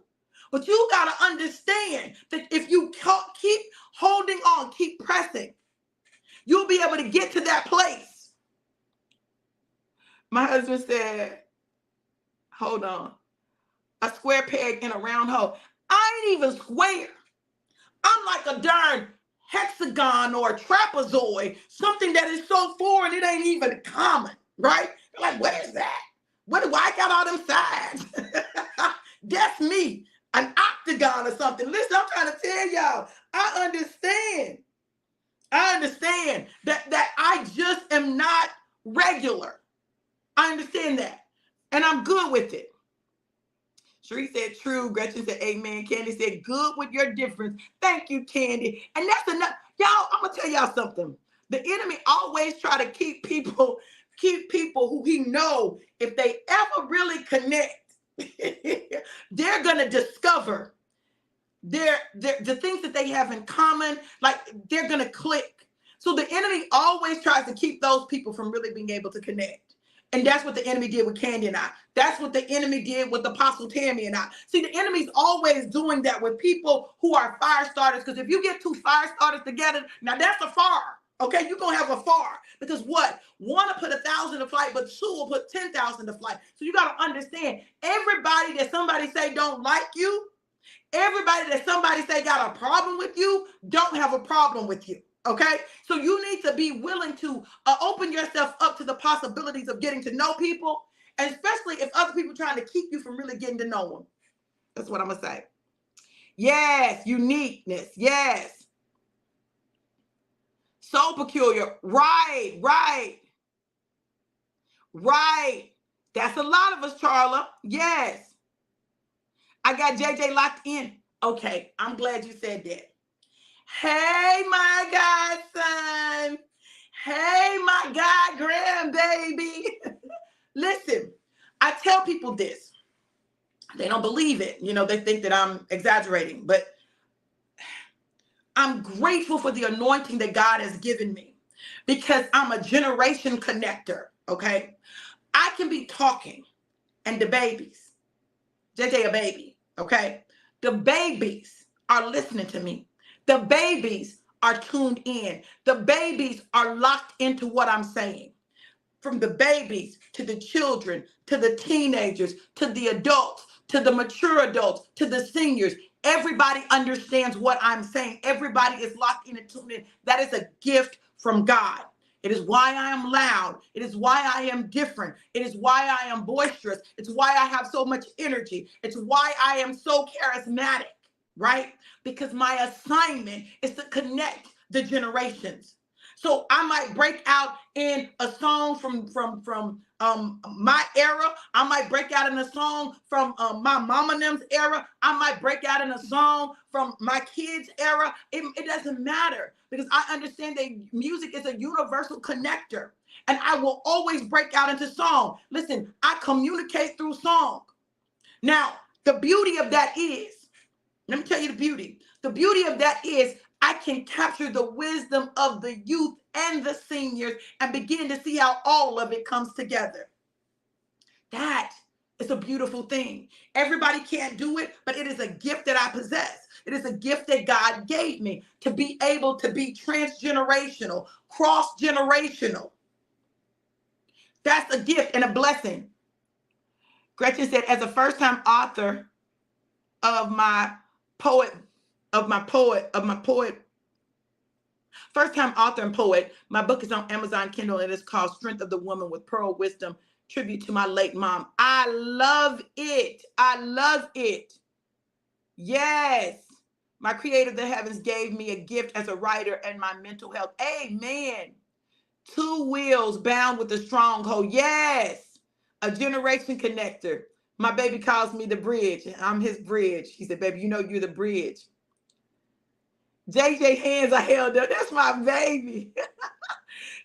But you got to understand that if you keep holding on, keep pressing, you'll be able to get to that place. My husband said, hold on, a square peg in a round hole. I ain't even square. I'm like a darn hexagon or a trapezoid, something that is so foreign it ain't even common, right? You're like, what is that? Why I got all them sides? That's me, an octagon or something. Listen, I'm trying to tell y'all, I understand that I just am not regular. I understand that, and I'm good with it. Sheree said true. Gretchen said amen. Candy said good with your difference. Thank you, Candy. And that's enough. Y'all, I'm going to tell y'all something. The enemy always try to keep people who he know if they ever really connect, they're going to discover the things that they have in common, like they're going to click. So the enemy always tries to keep those people from really being able to connect. And that's what the enemy did with Candy and I. That's what the enemy did with Apostle Tammy and I. See, the enemy's always doing that with people who are fire starters. Because if you get two fire starters together, now that's a fire. Okay, you're going to have a fire. Because what? One will put 1,000 to flight, but two will put 10,000 to flight. So you got to understand, everybody that somebody say don't like you, everybody that somebody say got a problem with you, don't have a problem with you. Okay, so you need to be willing to open yourself up to the possibilities of getting to know people, and especially if other people trying to keep you from really getting to know them. That's what I'm gonna say. Yes, uniqueness. Yes, so peculiar. Right. That's a lot of us, Charla. Yes, I got JJ locked in. Okay, I'm glad you said that. Hey, my godson. Hey, my God grandbaby. Listen, I tell people this. They don't believe it. You know, they think that I'm exaggerating, but I'm grateful for the anointing that God has given me because I'm a generation connector, okay? I can be talking and the babies, JJ a baby, okay? The babies are listening to me. The babies are tuned in. The babies are locked into what I'm saying. From the babies to the children, to the teenagers, to the adults, to the mature adults, to the seniors. Everybody understands what I'm saying. Everybody is locked in and tuned in. That is a gift from God. It is why I am loud. It is why I am different. It is why I am boisterous. It's why I have so much energy. It's why I am so charismatic. Right? Because my assignment is to connect the generations. So I might break out in a song from my era. I might break out in a song from my mama and them's era. I might break out in a song from my kids' era. It doesn't matter because I understand that music is a universal connector. And I will always break out into song. Listen, I communicate through song. Now, the beauty of that is, let me tell you the beauty. The beauty of that is I can capture the wisdom of the youth and the seniors and begin to see how all of it comes together. That is a beautiful thing. Everybody can't do it, but it is a gift that I possess. It is a gift that God gave me to be able to be transgenerational, cross-generational. That's a gift and a blessing. Gretchen said, as a first-time author of my poet, first-time author and poet. My book is on Amazon Kindle and it's called Strength of the Woman with Pearl Wisdom, tribute to my late mom. I love it. I love it. Yes. My creator of the heavens gave me a gift as a writer and my mental health. Amen. Two wheels bound with a stronghold. Yes. A generation connector. My baby calls me the bridge. I'm his bridge. He said, baby, you know you're the bridge. JJ hands are held up. That's my baby.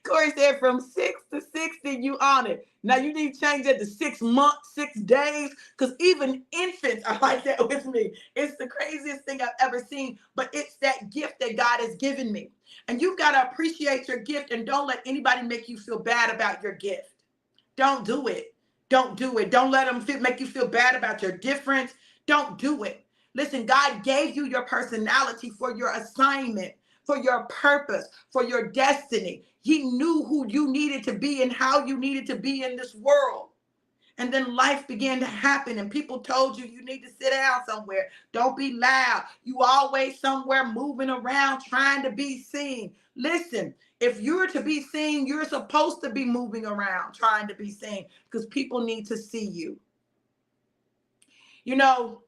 Corey said from 6 to 60, you on it. Now you need to change that to 6 months, 6 days, because even infants are like that with me. It's the craziest thing I've ever seen, but it's that gift that God has given me. And you've got to appreciate your gift and don't let anybody make you feel bad about your gift. Don't do it. Don't do it. Don't let them make you feel bad about your difference. Don't do it. Listen, God gave you your personality for your assignment, for your purpose, for your destiny. He knew who you needed to be and how you needed to be in this world. And then life began to happen and people told you you need to sit down somewhere. Don't be loud. You always somewhere moving around trying to be seen. Listen, if you're to be seen, you're supposed to be moving around trying to be seen because people need to see you. You know,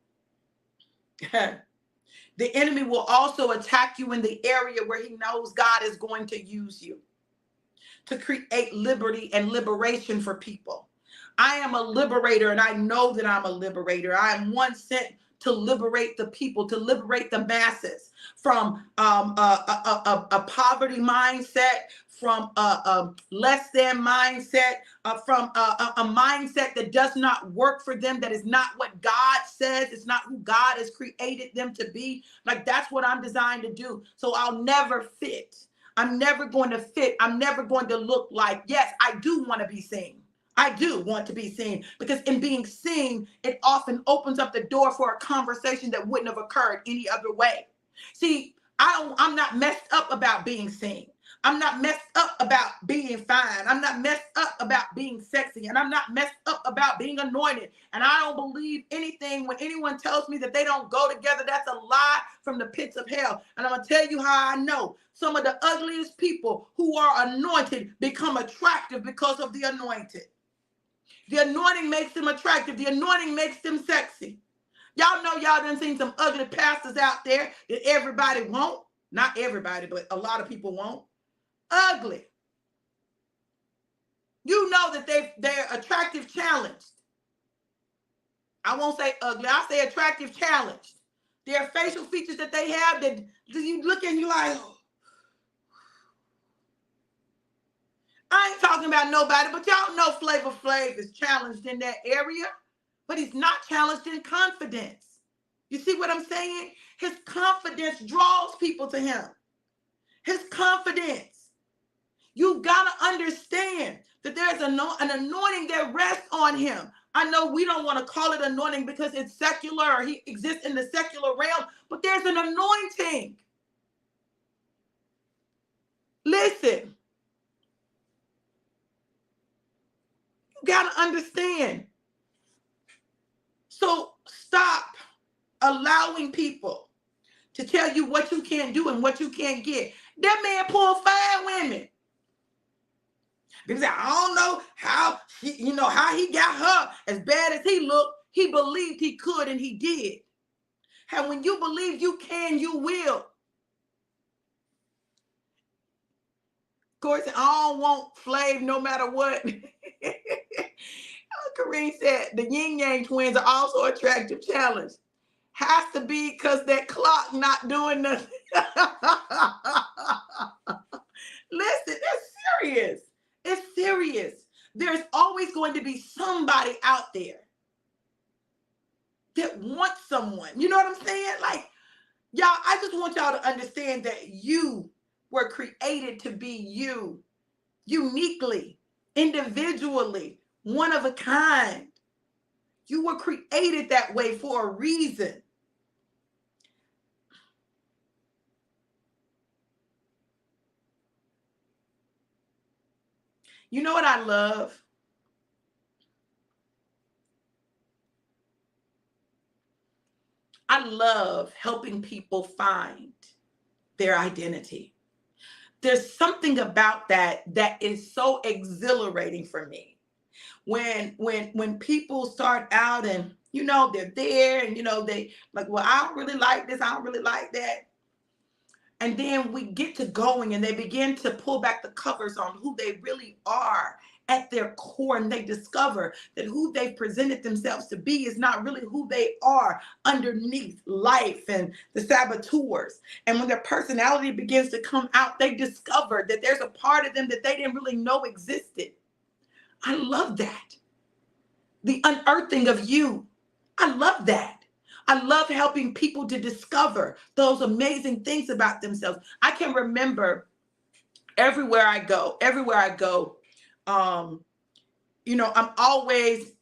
the enemy will also attack you in the area where he knows God is going to use you to create liberty and liberation for people. I am a liberator, and I know that I'm a liberator. I am one sent to liberate the people, to liberate the masses from a poverty mindset, from a less than mindset, from a mindset that does not work for them, that is not what God says, it's not who God has created them to be. Like, that's what I'm designed to do. So I'll never fit. I'm never going to fit. I'm never going to look like, yes, I do want to be seen. I do want to be seen, because in being seen, it often opens up the door for a conversation that wouldn't have occurred any other way. See, I'm not messed up about being seen. I'm not messed up about being fine. I'm not messed up about being sexy. And I'm not messed up about being anointed. And I don't believe anything when anyone tells me that they don't go together. That's a lie from the pits of hell. And I'm going to tell you how I know. Some of the ugliest people who are anointed become attractive because of the anointed. The anointing makes them attractive. The anointing makes them sexy. Y'all know y'all done seen some ugly pastors out there that everybody won't. Not everybody, but a lot of people won't. Ugly. You know that they're attractive challenged. I won't say ugly. I'll say attractive challenged. Their facial features that they have that you look and you like, oh. I ain't talking about nobody, but y'all know Flavor Flav is challenged in that area, but he's not challenged in confidence. You see what I'm saying? His confidence draws people to him. His confidence. You got to understand that there's an anointing that rests on him. I know we don't want to call it anointing because it's secular, or he exists in the secular realm, but there's an anointing. Listen. You got to understand. So stop allowing people to tell you what you can't do and what you can't get. That man pulled 5 women. Because I don't know how how he got her as bad as he looked. He believed he could, and he did. And when you believe you can, you will. Of course, I don't want Flav no matter what. Kareem said the yin yang twins are also attractive challenge. Has to be because that clock not doing nothing. Listen, it's serious. It's serious. There's always going to be somebody out there that wants someone. You know what I'm saying? Like, y'all, I just want y'all to understand that you were created to be you, uniquely, individually, one of a kind. You were created that way for a reason. You know what I love? I love helping people find their identity. There's something about that is so exhilarating for me. When people start out and they're there and they like, well, I don't really like this, I don't really like that. And then we get to going and they begin to pull back the covers on who they really are at their core, and they discover that who they've presented themselves to be is not really who they are underneath life and the saboteurs. And when their personality begins to come out, they discover that there's a part of them that they didn't really know existed. I love that. The unearthing of you. I love that. I love helping people to discover those amazing things about themselves. I can remember everywhere I go, I'm always,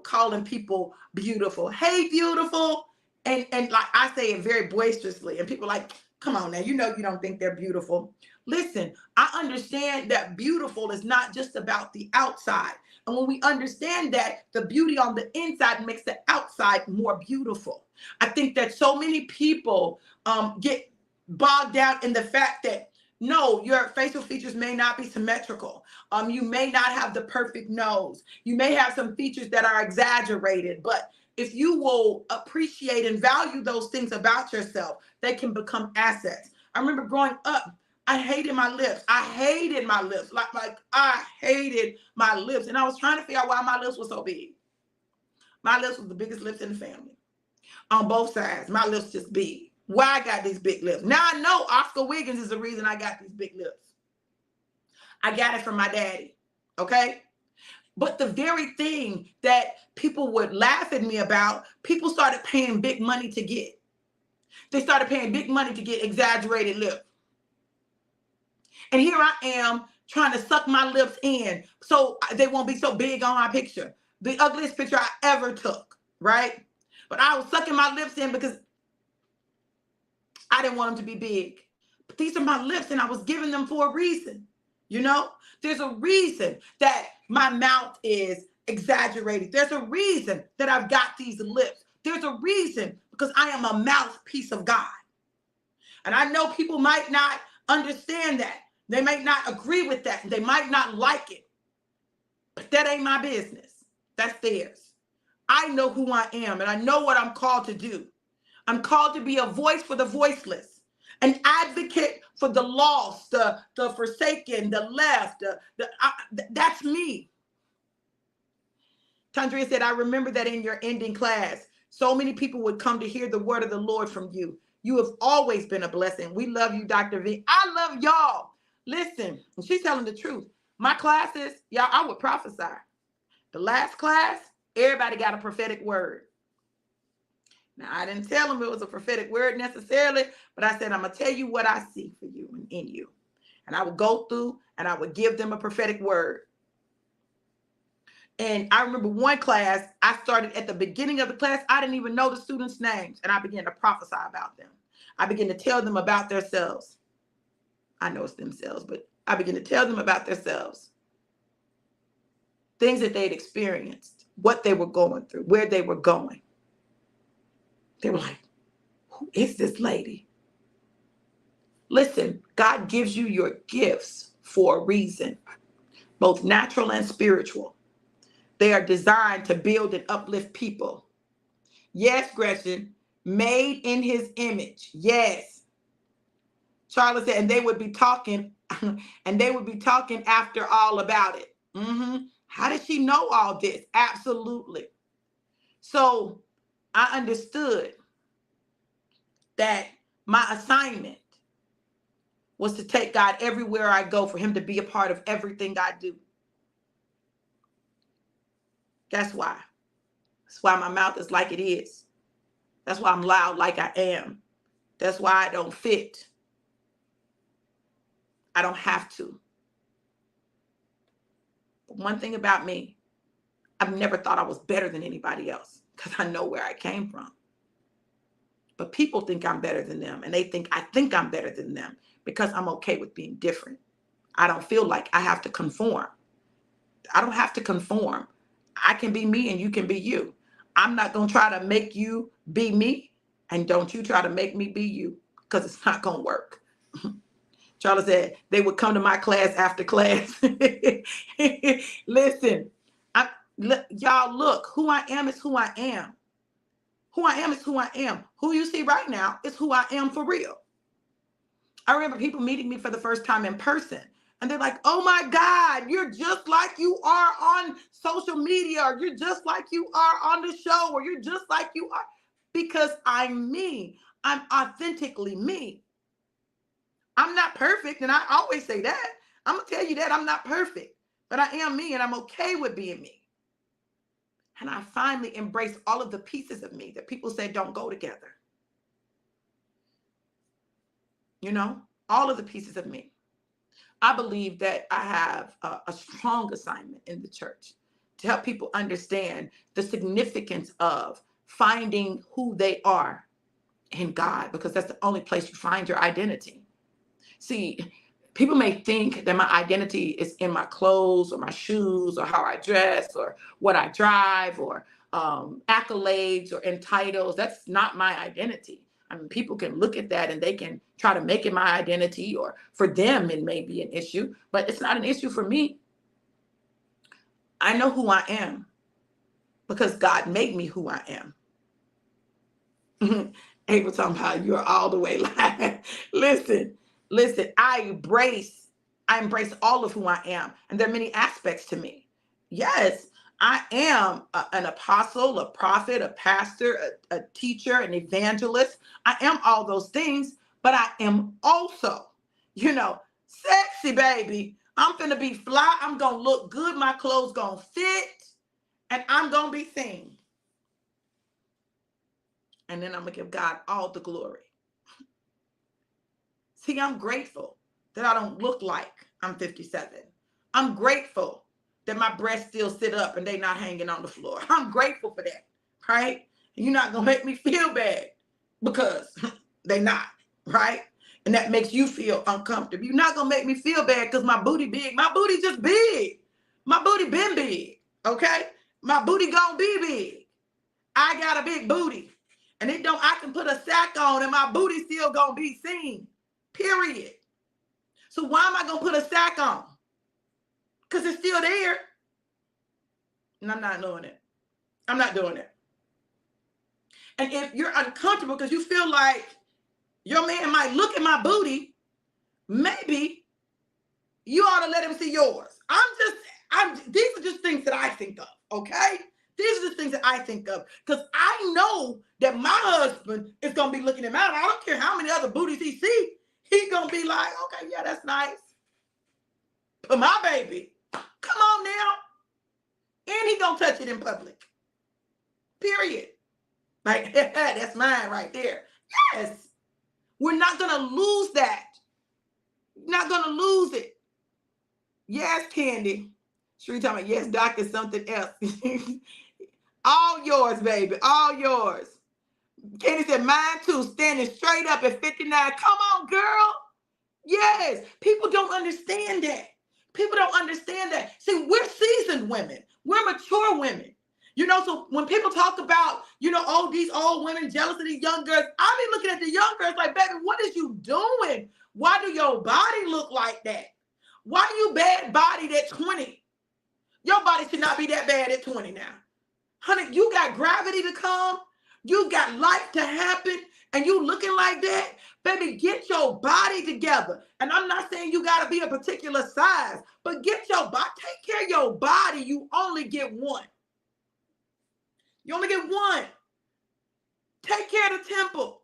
calling people beautiful. Hey, beautiful. And like I say it very boisterously, and people are like, come on now, you know you don't think they're beautiful. Listen, I understand that beautiful is not just about the outside. And when we understand that, the beauty on the inside makes the outside more beautiful. I think that so many people get bogged down in the fact that no, your facial features may not be symmetrical. You may not have the perfect nose. You may have some features that are exaggerated, but if you will appreciate and value those things about yourself, they can become assets. I remember growing up, I hated my lips. I hated my lips. Like I hated my lips. And I was trying to figure out why my lips were so big. My lips was the biggest lips in the family. On both sides, my lips just big. Why I got these big lips? Now I know Oscar Wiggins is the reason I got these big lips. I got it from my daddy. Okay? But the very thing that people would laugh at me about, people started paying big money to get. They started paying big money to get exaggerated lips. And here I am trying to suck my lips in so they won't be so big on my picture. The ugliest picture I ever took, right? But I was sucking my lips in because I didn't want them to be big. But these are my lips, and I was giving them for a reason. You know, there's a reason that my mouth is exaggerated. There's a reason that I've got these lips. There's a reason because I am a mouthpiece of God. And I know people might not understand that. They might not agree with that. They might not like it. But that ain't my business. That's theirs. I know who I am, and I know what I'm called to do. I'm called to be a voice for the voiceless, an advocate for the lost, the forsaken, the left. That's me. Tandria said, I remember that in your ending class, so many people would come to hear the word of the Lord from you. You have always been a blessing. We love you, Dr. V. I love y'all. Listen, she's telling the truth. My classes, y'all, I would prophesy. The last class, everybody got a prophetic word. Now, I didn't tell them it was a prophetic word necessarily, but I said, I'm going to tell you what I see for you and in you. And I would go through and I would give them a prophetic word. And I remember one class, I started at the beginning of the class. I didn't even know the students' names. And I began to prophesy about them. I began to tell them about themselves. I know it's themselves, but I began to tell them about themselves. Things that they'd experienced, what they were going through, where they were going. They were like, who is this lady? Listen, God gives you your gifts for a reason, both natural and spiritual. They are designed to build and uplift people. Yes, Gretchen, made in his image. Yes. Charlotte said, and they would be talking, after all about it. How did she know all this? Absolutely. So I understood that my assignment was to take God everywhere I go, for him to be a part of everything I do. That's why. That's why my mouth is like it is. That's why I'm loud like I am. That's why I don't fit. I don't have to. But one thing about me, I've never thought I was better than anybody else because I know where I came from. But people think I'm better than them, and I think I'm better than them because I'm okay with being different. I don't feel like I have to conform. I don't have to conform. I can be me and you can be you. I'm not going to try to make you be me, and don't you try to make me be you, because it's not going to work. Charlie said they would come to my class after class. Listen, y'all, look, who I am is who I am. Who I am is who I am. Who you see right now is who I am for real. I remember people meeting me for the first time in person, and they're like, oh my God, you're just like you are on social media, or you're just like you are on the show, or you're just like you are, because I'm me. I'm authentically me. I'm not perfect, and I always say that. I'm going to tell you that I'm not perfect, but I am me, and I'm okay with being me. And I finally embraced all of the pieces of me that people say don't go together. You know, all of the pieces of me. I believe that I have a strong assignment in the church to help people understand the significance of finding who they are in God, because that's the only place you find your identity. See, people may think that my identity is in my clothes or my shoes or how I dress or what I drive or accolades or in titles. That's not my identity. I mean, people can look at that and they can try to make it my identity, or for them, it may be an issue, but it's not an issue for me. I know who I am because God made me who I am. April talking about you're all the way lying. Listen, I embrace all of who I am. And there are many aspects to me. Yes, I am an apostle, a prophet, a pastor, a teacher, an evangelist. I am all those things, but I am also, sexy, baby. I'm finna be fly. I'm gonna look good. My clothes gonna fit, and I'm gonna be seen. And then I'm gonna give God all the glory. See, I'm grateful that I don't look like I'm 57. I'm grateful that my breasts still sit up and they not hanging on the floor. I'm grateful for that, right? And you're not gonna make me feel bad because they not, right? And that makes you feel uncomfortable. You're not gonna make me feel bad because my booty big. My booty just big. My booty been big, okay? My booty gonna be big. I got a big booty. And I can put a sack on and my booty still gonna be seen. Period. So why am I going to put a sack on? Because it's still there. And I'm not doing it. I'm not doing it. And if you're uncomfortable because you feel like your man might look at my booty, maybe you ought to let him see yours. These are just things that I think of, okay? These are the things that I think of. Because I know that my husband is going to be looking at mine. I don't care how many other booties he sees. He's going to be like, okay, yeah, that's nice. But my baby, come on now. And he going to touch it in public. Period. Like, that's mine right there. Yes. We're not going to lose that. Not going to lose it. Yes, Candy. Sheree talking about, yes, Doc is something else. All yours, baby. All yours. Candy said, mine too, standing straight up at 59. Come on, girl. Yes. People don't understand that. People don't understand that. See, we're seasoned women. We're mature women. So when people talk about, oh, these old women jealous of these young girls, I be looking at the young girls like, baby, what is you doing? Why do your body look like that? Why you bad bodied at 20? Your body should not be that bad at 20 now. Honey, you got gravity to come. You got life to happen. And you looking like that? Baby, get your body together. And I'm not saying you got to be a particular size, but get your body. Take care of your body. You only get one. You only get one. Take care of the temple.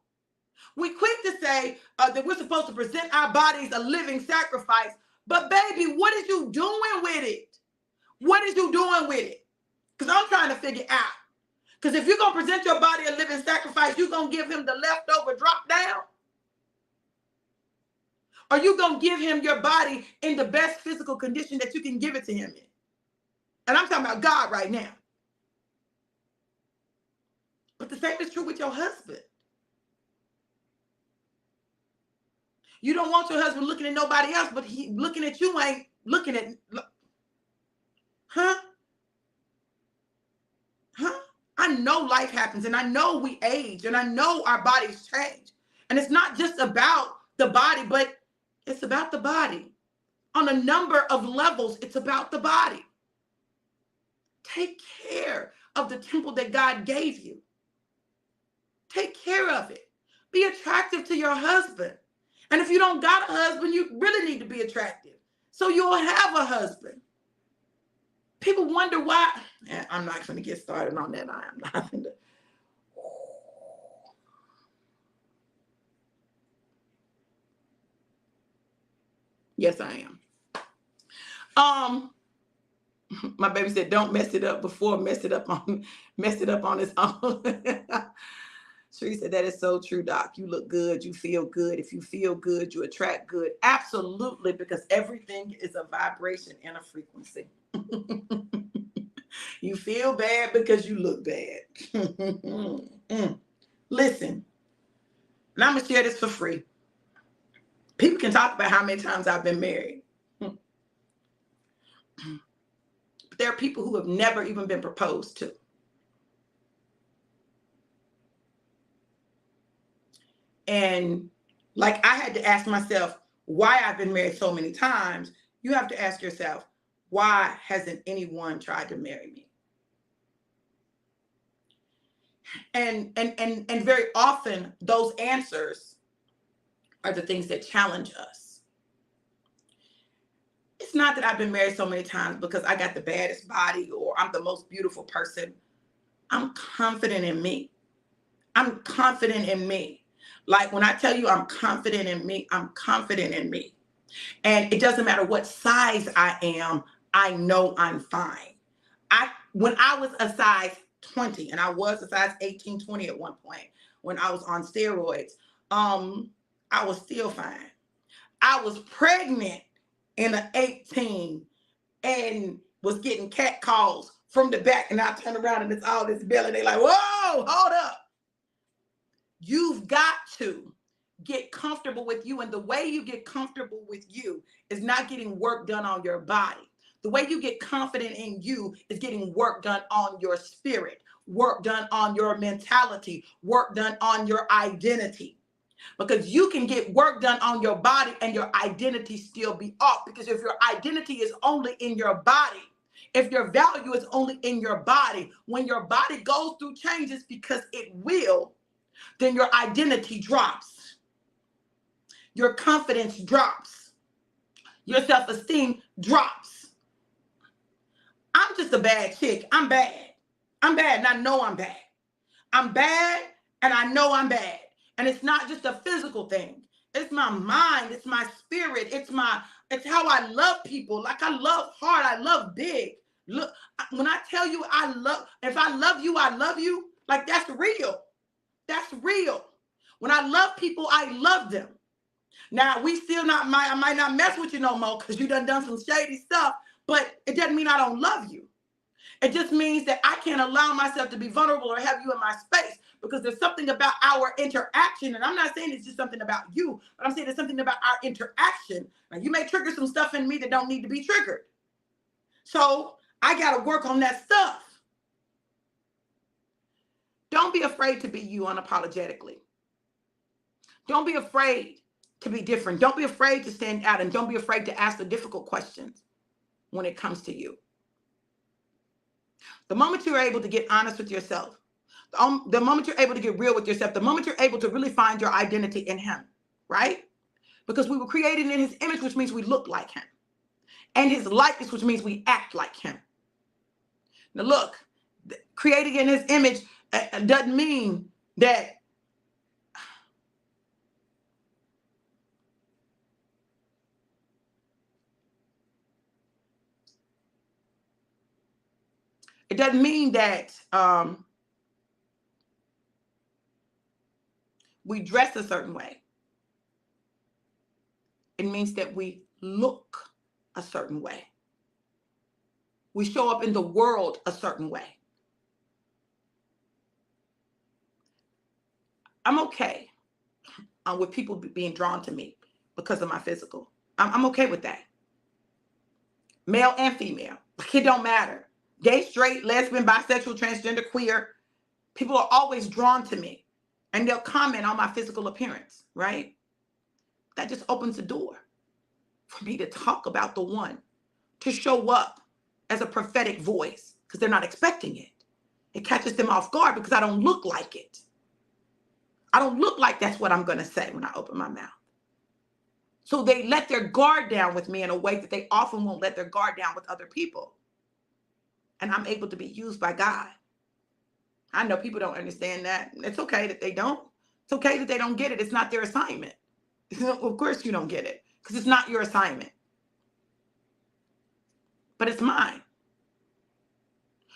We quick to say that we're supposed to present our bodies a living sacrifice. But baby, what is you doing with it? What is you doing with it? Because I'm trying to figure out. Because if you're going to present your body a living sacrifice, you're going to give him the leftover drop down? Or you going to give him your body in the best physical condition that you can give it to him in? And I'm talking about God right now. But the same is true with your husband. You don't want your husband looking at nobody else, but he looking at you ain't looking at... Huh? I know life happens, and I know we age, and I know our bodies change. And it's not just about the body, but it's about the body. On a number of levels, it's about the body. Take care of the temple that God gave you. Take care of it. Be attractive to your husband. And if you don't got a husband, you really need to be attractive. So you'll have a husband. People wonder why. I'm not going to get started on that. I am not going to. Yes, I am. My baby said, "Don't mess it up before mess it up on its own." Sheree said, "That is so true, Doc. You look good. You feel good. If you feel good, you attract good." Absolutely, because everything is a vibration and a frequency. You feel bad because you look bad. Listen, and I'm going to share this for free. People can talk about how many times I've been married. But there are people who have never even been proposed to. And like I had to ask myself why I've been married so many times. You have to ask yourself, why hasn't anyone tried to marry me? And very often those answers are the things that challenge us. It's not that I've been married so many times because I got the baddest body or I'm the most beautiful person. I'm confident in me. I'm confident in me. Like when I tell you I'm confident in me, I'm confident in me. And it doesn't matter what size I am, I know I'm fine. When I was a size 20, and I was a size 18, 20 at one point when I was on steroids, I was still fine. I was pregnant in an 18 and was getting cat calls from the back, and I turn around and it's all this belly. They're like, whoa, hold up. You've got to get comfortable with you. And the way you get comfortable with you is not getting work done on your body. The way you get confident in you is getting work done on your spirit, work done on your mentality, work done on your identity. Because you can get work done on your body and your identity still be off. Because if your identity is only in your body, if your value is only in your body, when your body goes through changes, because it will, then your identity drops. Your confidence drops. Your self-esteem drops. I'm just a bad chick. I'm bad. I'm bad and I know I'm bad. I'm bad and I know I'm bad. And it's not just a physical thing. It's my mind. It's my spirit. It's how I love people. Like I love hard. I love big. Look, when I tell you if I love you, like that's real. That's real. When I love people, I love them. Now, I might not mess with you no more because you done some shady stuff, but it doesn't mean I don't love you. It just means that I can't allow myself to be vulnerable or have you in my space because there's something about our interaction. And I'm not saying it's just something about you, but I'm saying there's something about our interaction. Now, you may trigger some stuff in me that don't need to be triggered. So I got to work on that stuff. Don't be afraid to be you unapologetically. Don't be afraid to be different. Don't be afraid to stand out, and don't be afraid to ask the difficult questions when it comes to you. The moment you're able to get honest with yourself, the moment you're able to get real with yourself, the moment you're able to really find your identity in him, right? Because we were created in his image, which means we look like him, and his likeness, which means we act like him. Now look, created in his image doesn't mean that we dress a certain way. It means that we look a certain way. We show up in the world a certain way. I'm okay with people being drawn to me because of my physical. I'm okay with that. Male and female. It don't matter. Gay, straight, lesbian, bisexual, transgender, queer. People are always drawn to me. And they'll comment on my physical appearance, right? That just opens the door for me to talk about the one, to show up as a prophetic voice because they're not expecting it. It catches them off guard because I don't look like it. I don't look like that's what I'm going to say when I open my mouth. So they let their guard down with me in a way that they often won't let their guard down with other people. And I'm able to be used by God. I know people don't understand that. It's okay that they don't. It's okay that they don't get it. It's not their assignment. Of course you don't get it because it's not your assignment. But it's mine.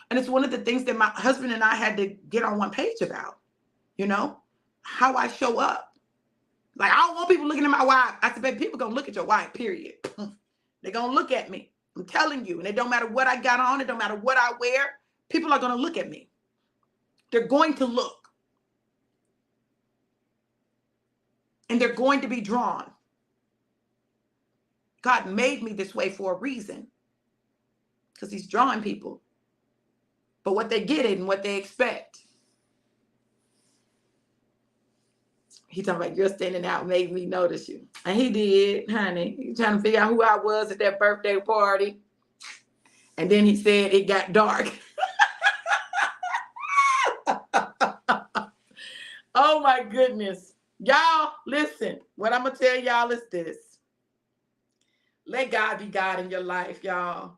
And it's one of the things that my husband and I had to get on one page about, how I show up. Like, I don't want people looking at my wife. I said, baby, people going to look at your wife, period. They're going to look at me. I'm telling you. And it don't matter what I got on. It don't matter what I wear. People are going to look at me. They're going to look. And they're going to be drawn. God made me this way for a reason. Because he's drawing people. But what they get and what they expect. He talking about, you're standing out, made me notice you. And he did, honey. He trying to figure out who I was at that birthday party. And then he said it got dark. Oh my goodness. Y'all, listen. What I'm going to tell y'all is this. Let God be God in your life, y'all.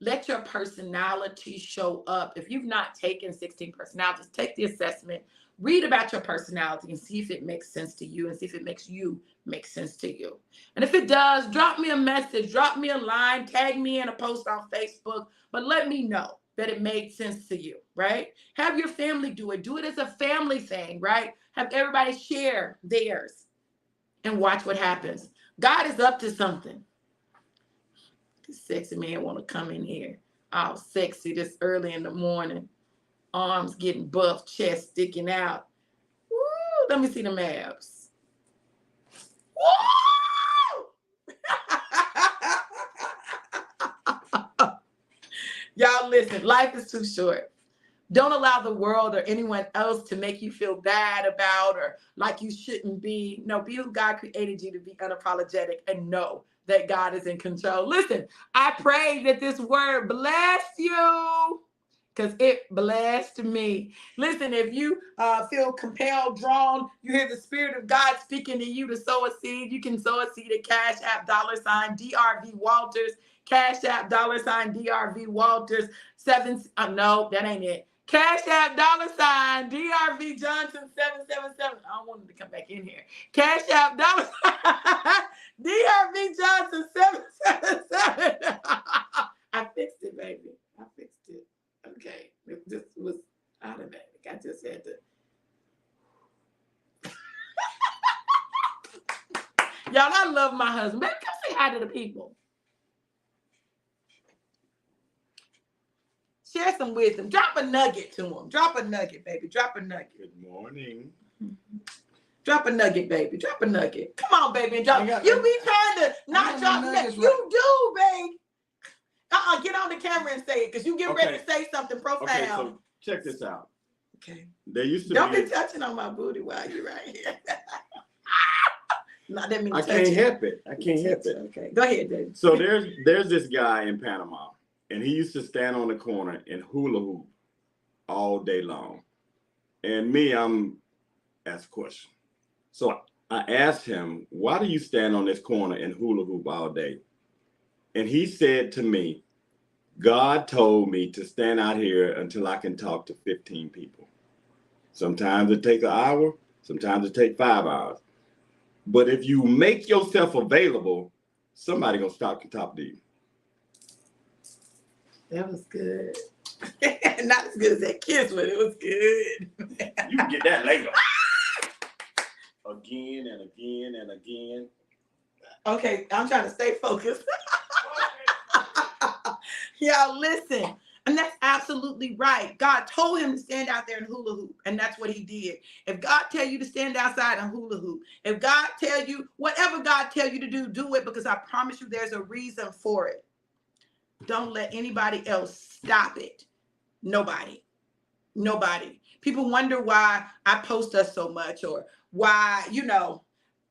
Let your personality show up. If you've not taken 16 personalities, take the assessment. Read about your personality and see if it makes sense to you and see if it makes you make sense to you. And if it does, drop me a message, drop me a line, tag me in a post on Facebook, but let me know that it made sense to you, right? Have your family do it. Do it as a family thing, right? Have everybody share theirs and watch what happens. God is up to something. This sexy man want to come in here all sexy this early in the morning. Arms getting buff, chest sticking out. Woo! Let me see them abs. Woo! Y'all listen, life is too short. Don't allow the world or anyone else to make you feel bad about or like you shouldn't be. No, be who God created you to be, unapologetic, and know that God is in control. Listen, I pray that this word bless you. Because it blessed me. Listen, if you feel compelled, drawn, you hear the Spirit of God speaking to you to sow a seed, you can sow a seed at Cash App $DRV Walters. Cash App $DRV Walters. No, that ain't it. Cash App $DRV Johnson 777. I don't want him to come back in here. Cash App $DRV Johnson 777. I fixed it, baby. I fixed it. Okay, this was automatic. I just had to. Y'all, I love my husband. Baby, come say hi to the people. Share some wisdom. Drop a nugget to them. Drop a nugget, baby. Drop a nugget. Good morning. Drop a nugget, baby. Drop a nugget. Come on, baby. And drop. You be trying to not drop nuggets. Right. You do, babe. Get on the camera and say it, because you get ready to say something profound. Okay, so check this out. Okay. There used to Don't be touching on my booty while you're right here. No, that means I can't help it. I can't help it. Okay, go ahead, David. So there's this guy in Panama, and he used to stand on the corner and hula hoop all day long. And me, I'm asked a question. So I asked him, why do you stand on this corner and hula hoop all day? And he said to me, God told me to stand out here until I can talk to 15 people. Sometimes it takes an hour, sometimes it takes 5 hours. But if you make yourself available, somebody gonna stop and talk to you. That was good. Not as good as that kiss, but it was good. You can get that later. Again and again and again. Okay, I'm trying to stay focused. Y'all listen, and that's absolutely right. God told him to stand out there and hula hoop, and that's what he did. If God tell you to stand outside and hula hoop, if God tell you, whatever God tell you to do, do it, because I promise you there's a reason for it. Don't let anybody else stop it. Nobody. People wonder why I post us so much, or why,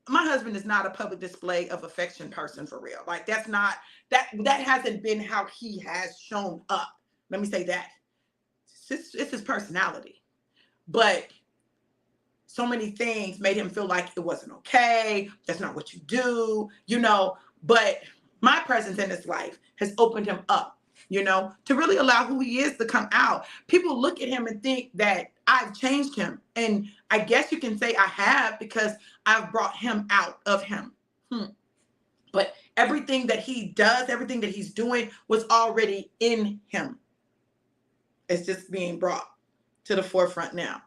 my husband is not a public display of affection person for real. Like that hasn't been how he has shown up. Let me say that. It's his personality. But so many things made him feel like it wasn't okay. That's not what you do, but my presence in his life has opened him up, to really allow who he is to come out. People look at him and think that I've changed him. And I guess you can say I have, because I've brought him out of him. But everything that he does, everything that he's doing was already in him. It's just being brought to the forefront now.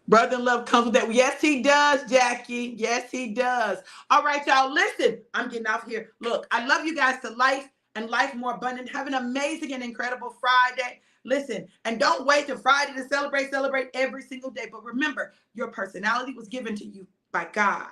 Brother in love comes with that. Yes, he does, Jackie. Yes, he does. All right, y'all. Listen, I'm getting off here. Look, I love you guys to life and life more abundant. Have an amazing and incredible Friday. Listen, and don't wait till Friday to celebrate. Celebrate every single day. But remember, your personality was given to you by God.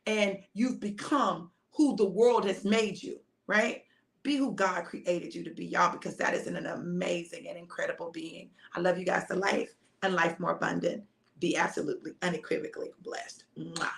And you've become who the world has made you, right? Be who God created you to be, y'all, because that is an amazing and incredible being. I love you guys to life and life more abundant. Be absolutely unequivocally blessed. Mwah.